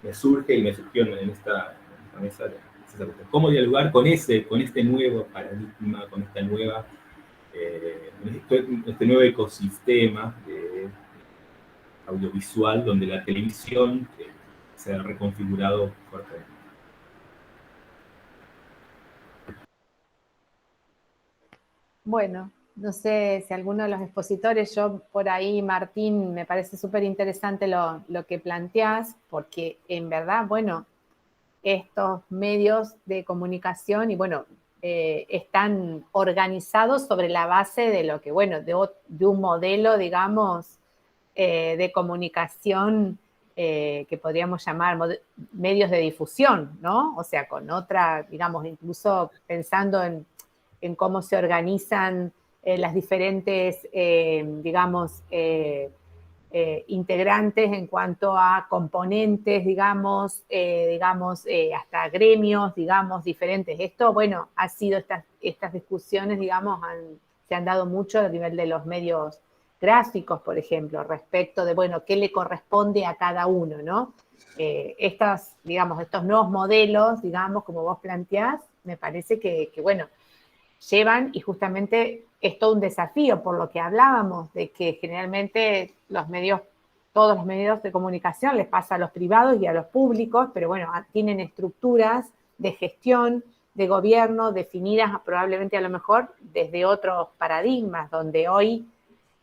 me surge y me surgió en esta mesa cómo dialogar con este nuevo paradigma, con esta nueva este nuevo ecosistema audiovisual donde la televisión se ha reconfigurado fuertemente. Bueno, no sé si alguno de los expositores, yo por ahí, Martín, me parece súper interesante lo que planteás, porque en verdad, bueno, estos medios de comunicación y bueno, están organizados sobre la base de lo que, bueno, de un modelo, digamos, de comunicación que podríamos llamar medios de difusión, ¿no? O sea, con otra, digamos, incluso pensando en cómo se organizan las diferentes, digamos, integrantes en cuanto a componentes, digamos, hasta gremios, digamos, diferentes. Esto, bueno, ha sido estas discusiones, digamos, se han dado mucho a nivel de los medios gráficos, por ejemplo, respecto de, bueno, qué le corresponde a cada uno, ¿no? Digamos, estos nuevos modelos, digamos, como vos planteás, me parece que bueno, llevan, y justamente es todo un desafío por lo que hablábamos, de que generalmente todos los medios de comunicación les pasa a los privados y a los públicos, pero bueno, tienen estructuras de gestión, de gobierno, definidas probablemente a lo mejor desde otros paradigmas, donde hoy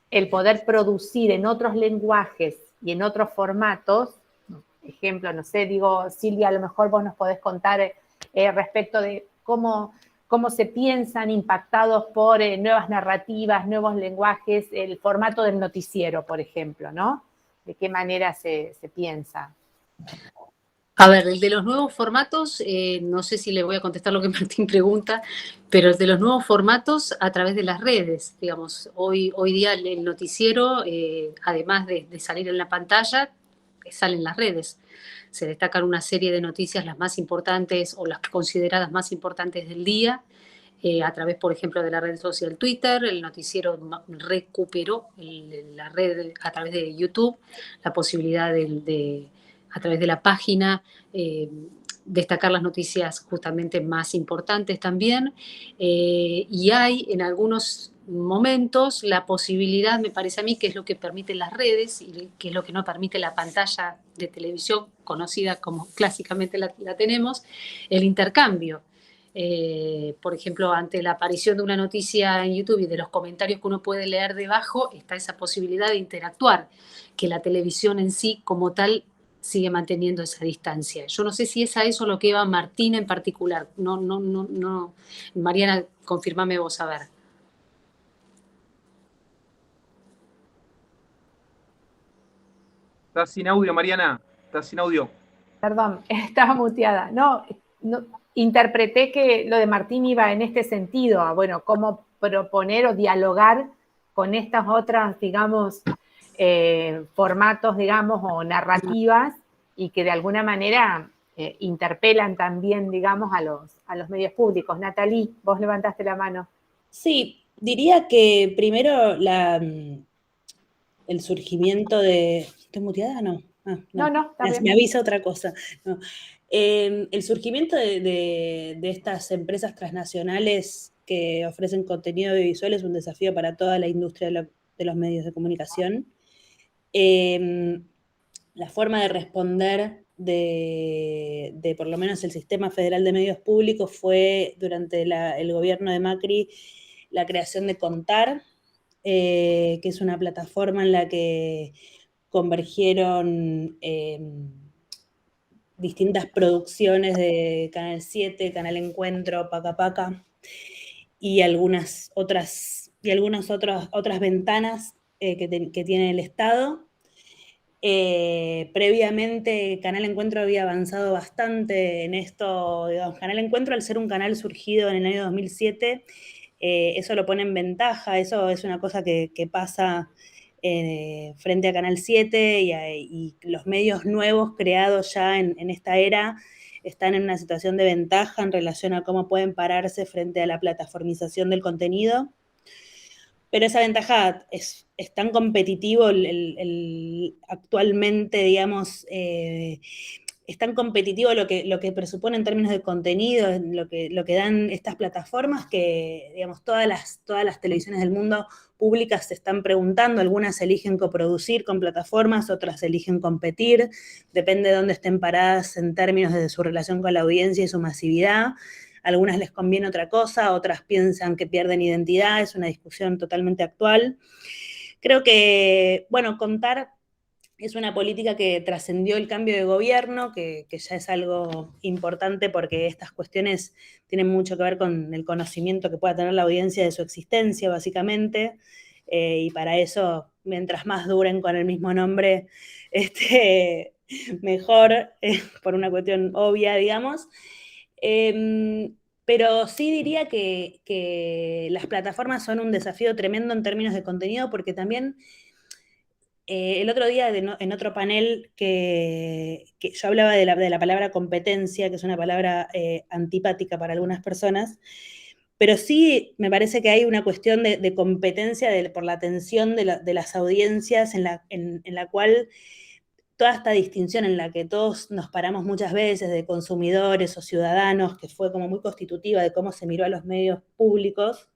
el poder producir en otros lenguajes y en otros formatos, ejemplo, no sé, digo, Silvia, a lo mejor vos nos podés contar respecto de cómo se piensan impactados por nuevas narrativas, nuevos lenguajes, el formato del noticiero, por ejemplo, ¿no? ¿De qué manera se piensa? A ver, el de los nuevos formatos, no sé si le voy a contestar lo que Martín pregunta, pero el de los nuevos formatos a través de las redes, digamos, hoy día el noticiero, además de salir en la pantalla, sale en las redes. Se destacan una serie de noticias, las más importantes o las consideradas más importantes del día, a través, por ejemplo, de la red social Twitter. El noticiero recuperó la red a través de YouTube, la posibilidad a través de la página, destacar las noticias justamente más importantes también. Y hay en algunos momentos la posibilidad, me parece a mí, que es lo que permiten las redes y que es lo que no permite la pantalla de televisión, conocida como clásicamente la tenemos, el intercambio. Por ejemplo, ante la aparición de una noticia en YouTube y de los comentarios que uno puede leer debajo, está esa posibilidad de interactuar, que la televisión en sí como tal sigue manteniendo esa distancia. Yo no sé si es a eso lo que va Martín en particular. No. Mariana, confirmame vos, a ver. Estás sin audio, Mariana. Estás sin audio. Perdón, estaba muteada. No, interpreté que lo de Martín iba en este sentido, a, bueno, cómo proponer o dialogar con estas otras, digamos, formatos, digamos, o narrativas, y que de alguna manera interpelan también, digamos, a los medios públicos. Natalie, vos levantaste la mano. Sí, diría que primero el surgimiento de... ¿Estoy muteada? No. No, está bien. Me avisa otra cosa. No. El surgimiento de estas empresas transnacionales que ofrecen contenido audiovisual es un desafío para toda la industria de los medios de comunicación. la forma de responder de por lo menos el Sistema Federal de Medios Públicos fue durante el gobierno de Macri la creación de Contar, que es una plataforma en la que convergieron distintas producciones de Canal 7, Canal Encuentro, Paca Paca, y algunas otras ventanas que tiene el Estado. Previamente Canal Encuentro había avanzado bastante en esto, digamos, Canal Encuentro al ser un canal surgido en el año 2007, eso lo pone en ventaja, eso es una cosa que pasa frente a Canal 7 y los medios nuevos creados ya en esta era están en una situación de ventaja en relación a cómo pueden pararse frente a la plataformización del contenido. Pero esa ventaja es tan competitivo actualmente, digamos, es tan competitivo lo que presupone en términos de contenido, lo que dan estas plataformas, que, digamos, todas las televisiones del mundo públicas se están preguntando, algunas eligen coproducir con plataformas, otras eligen competir, depende de dónde estén paradas en términos de su relación con la audiencia y su masividad. Algunas les conviene otra cosa, otras piensan que pierden identidad, es una discusión totalmente actual. Creo que, bueno, Contar es una política que trascendió el cambio de gobierno, que ya es algo importante porque estas cuestiones tienen mucho que ver con el conocimiento que pueda tener la audiencia de su existencia, básicamente, y para eso, mientras más duren con el mismo nombre, mejor, por una cuestión obvia, digamos. Pero sí diría que las plataformas son un desafío tremendo en términos de contenido, porque también el otro día en otro panel que yo hablaba de la palabra competencia, que es una palabra antipática para algunas personas, pero sí me parece que hay una cuestión de competencia por la atención de las audiencias en la cual toda esta distinción en la que todos nos paramos muchas veces de consumidores o ciudadanos, que fue como muy constitutiva de cómo se miró a los medios públicos,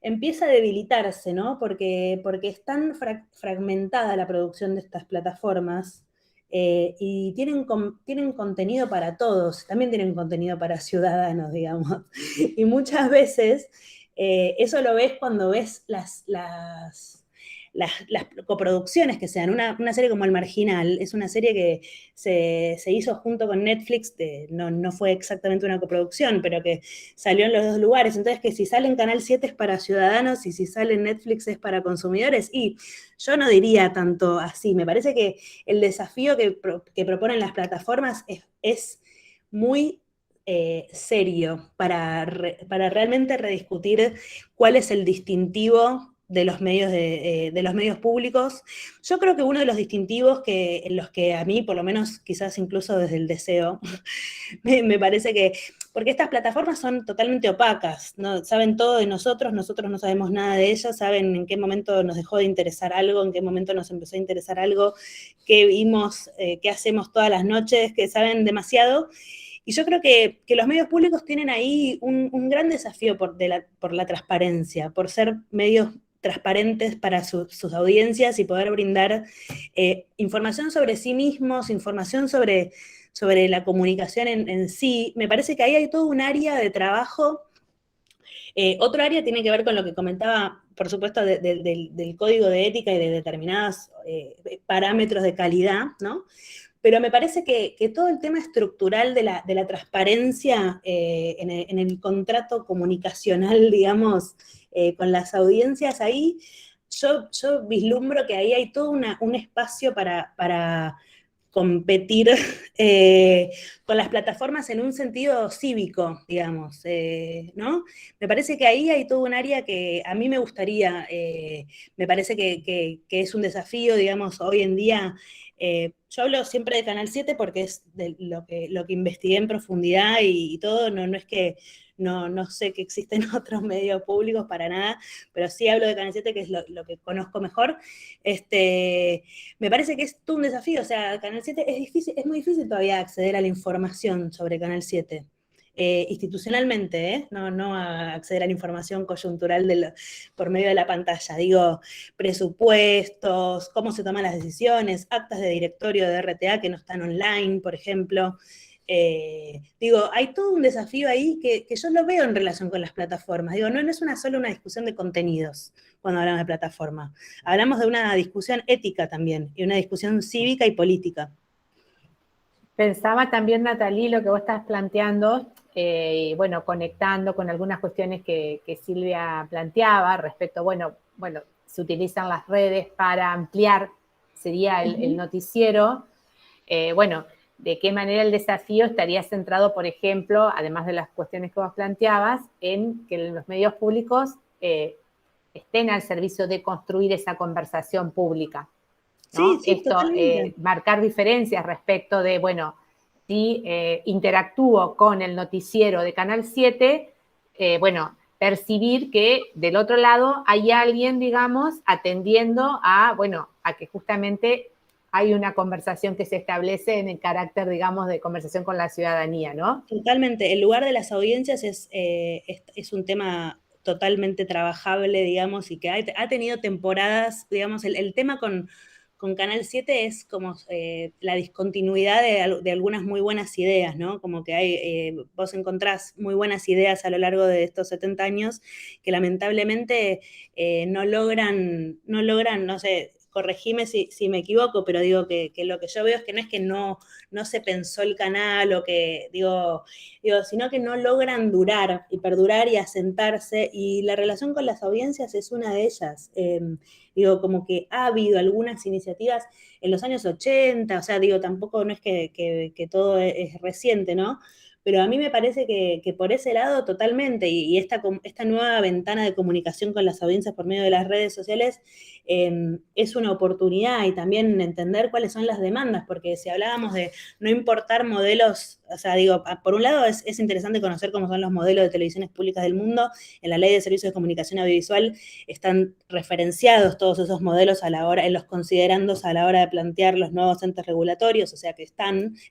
empieza a debilitarse, ¿no? Porque es tan fragmentada la producción de estas plataformas y tienen contenido para todos, también tienen contenido para ciudadanos, digamos. Y muchas veces eso lo ves cuando ves las coproducciones que sean. Una serie como El Marginal es una serie que se hizo junto con Netflix, no fue exactamente una coproducción, pero que salió en los dos lugares. Entonces, que si sale en Canal 7 es para ciudadanos y si sale en Netflix es para consumidores. Y yo no diría tanto así. Me parece que el desafío que proponen las plataformas es muy serio para realmente rediscutir cuál es el distintivo de los medios públicos. Yo creo que uno de los distintivos en los que a mí, por lo menos quizás incluso desde el deseo, me parece que, porque estas plataformas son totalmente opacas, ¿no? Saben todo de nosotros no sabemos nada de ellas, saben en qué momento nos dejó de interesar algo, en qué momento nos empezó a interesar algo, qué vimos, qué hacemos todas las noches, que saben demasiado. Y yo creo que los medios públicos tienen ahí un gran desafío por la transparencia, por ser medios transparentes para sus audiencias y poder brindar información sobre sí mismos, información sobre la comunicación en sí. Me parece que ahí hay todo un área de trabajo. Otro área tiene que ver con lo que comentaba, por supuesto, del código de ética y de determinados parámetros de calidad, ¿no? Pero me parece que todo el tema estructural de la transparencia en el contrato comunicacional, digamos, con las audiencias, ahí yo vislumbro que ahí hay todo un espacio para competir con las plataformas en un sentido cívico, digamos, ¿no? Me parece que ahí hay todo un área que a mí me gustaría, me parece que es un desafío, digamos, hoy en día. Yo hablo siempre de Canal 7 porque es de lo que investigué en profundidad y todo, no es que no sé que existen otros medios públicos para nada, pero sí hablo de Canal 7, que es lo que conozco mejor. Me parece que es todo un desafío, o sea, Canal 7 es muy difícil todavía acceder a la información sobre Canal 7. institucionalmente, no a acceder a la información coyuntural por medio de la pantalla. Digo, presupuestos, cómo se toman las decisiones, actas de directorio de RTA que no están online, por ejemplo. Digo, hay todo un desafío ahí que yo lo veo en relación con las plataformas. Digo, no es solo una discusión de contenidos cuando hablamos de plataforma. Hablamos de una discusión ética también, y una discusión cívica y política. Pensaba también, Natalie, lo que vos estás planteando, y bueno, conectando con algunas cuestiones que Silvia planteaba respecto, bueno, se utilizan las redes para ampliar, sería el noticiero. Bueno, de qué manera el desafío estaría centrado, por ejemplo, además de las cuestiones que vos planteabas, en que los medios públicos estén al servicio de construir esa conversación pública, ¿no? Sí, Esto, totalmente. marcar diferencias respecto de, bueno, si interactúo con el noticiero de Canal 7, bueno, percibir que del otro lado hay alguien, digamos, atendiendo a, bueno, a que justamente hay una conversación que se establece en el carácter, digamos, de conversación con la ciudadanía, ¿no? Totalmente. El lugar de las audiencias es un tema totalmente trabajable, digamos, y que ha tenido temporadas, digamos, el tema con Canal 7 es como la discontinuidad de algunas muy buenas ideas, ¿no? Como que vos encontrás muy buenas ideas a lo largo de estos 70 años que lamentablemente no logran, no sé, corregime si me equivoco, pero digo que lo que yo veo es que no se pensó el canal o que, digo, sino que no logran durar y perdurar y asentarse, y la relación con las audiencias es una de ellas. Digo, como que ha habido algunas iniciativas en los años 80, o sea, digo, tampoco no es que todo es reciente, ¿no? Pero a mí me parece que por ese lado totalmente, y esta nueva ventana de comunicación con las audiencias por medio de las redes sociales es una oportunidad, y también entender cuáles son las demandas, porque si hablábamos de no importar modelos, o sea, digo, por un lado es interesante conocer cómo son los modelos de televisiones públicas del mundo. En la Ley de Servicios de Comunicación Audiovisual están referenciados todos esos modelos en los considerandos a la hora de plantear los nuevos entes regulatorios, o sea que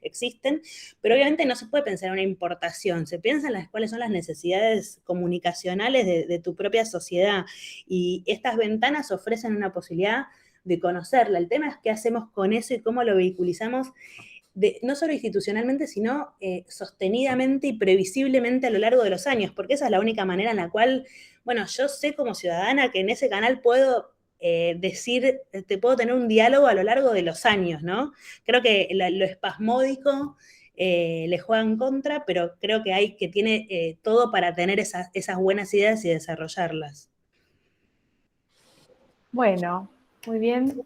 existen, pero obviamente no se puede pensar en una importación, se piensa en cuáles son las necesidades comunicacionales de tu propia sociedad, y estas ventanas ofrecen una posibilidad de conocerla. El tema es qué hacemos con eso y cómo lo vehiculizamos, no solo institucionalmente, sino sostenidamente y previsiblemente a lo largo de los años, porque esa es la única manera en la cual, bueno, yo sé como ciudadana que en ese canal puedo puedo tener un diálogo a lo largo de los años, ¿no? Creo que lo espasmódico le juega en contra, pero creo que tiene todo para tener esas buenas ideas y desarrollarlas. Bueno, muy bien.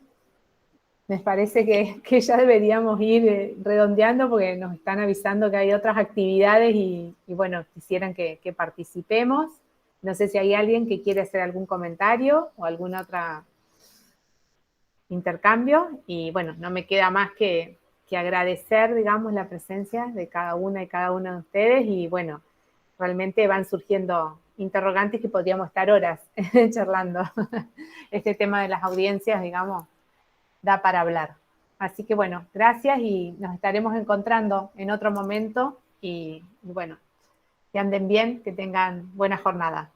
Me parece que ya deberíamos ir redondeando porque nos están avisando que hay otras actividades y bueno, quisieran que participemos. No sé si hay alguien que quiere hacer algún comentario o algún otro intercambio. Y bueno, no me queda más que agradecer, digamos, la presencia de cada una y cada uno de ustedes. Y bueno, realmente van surgiendo interrogantes que podríamos estar horas charlando. Este tema de las audiencias, digamos, da para hablar. Así que bueno, gracias y nos estaremos encontrando en otro momento y bueno, que anden bien, que tengan buena jornada.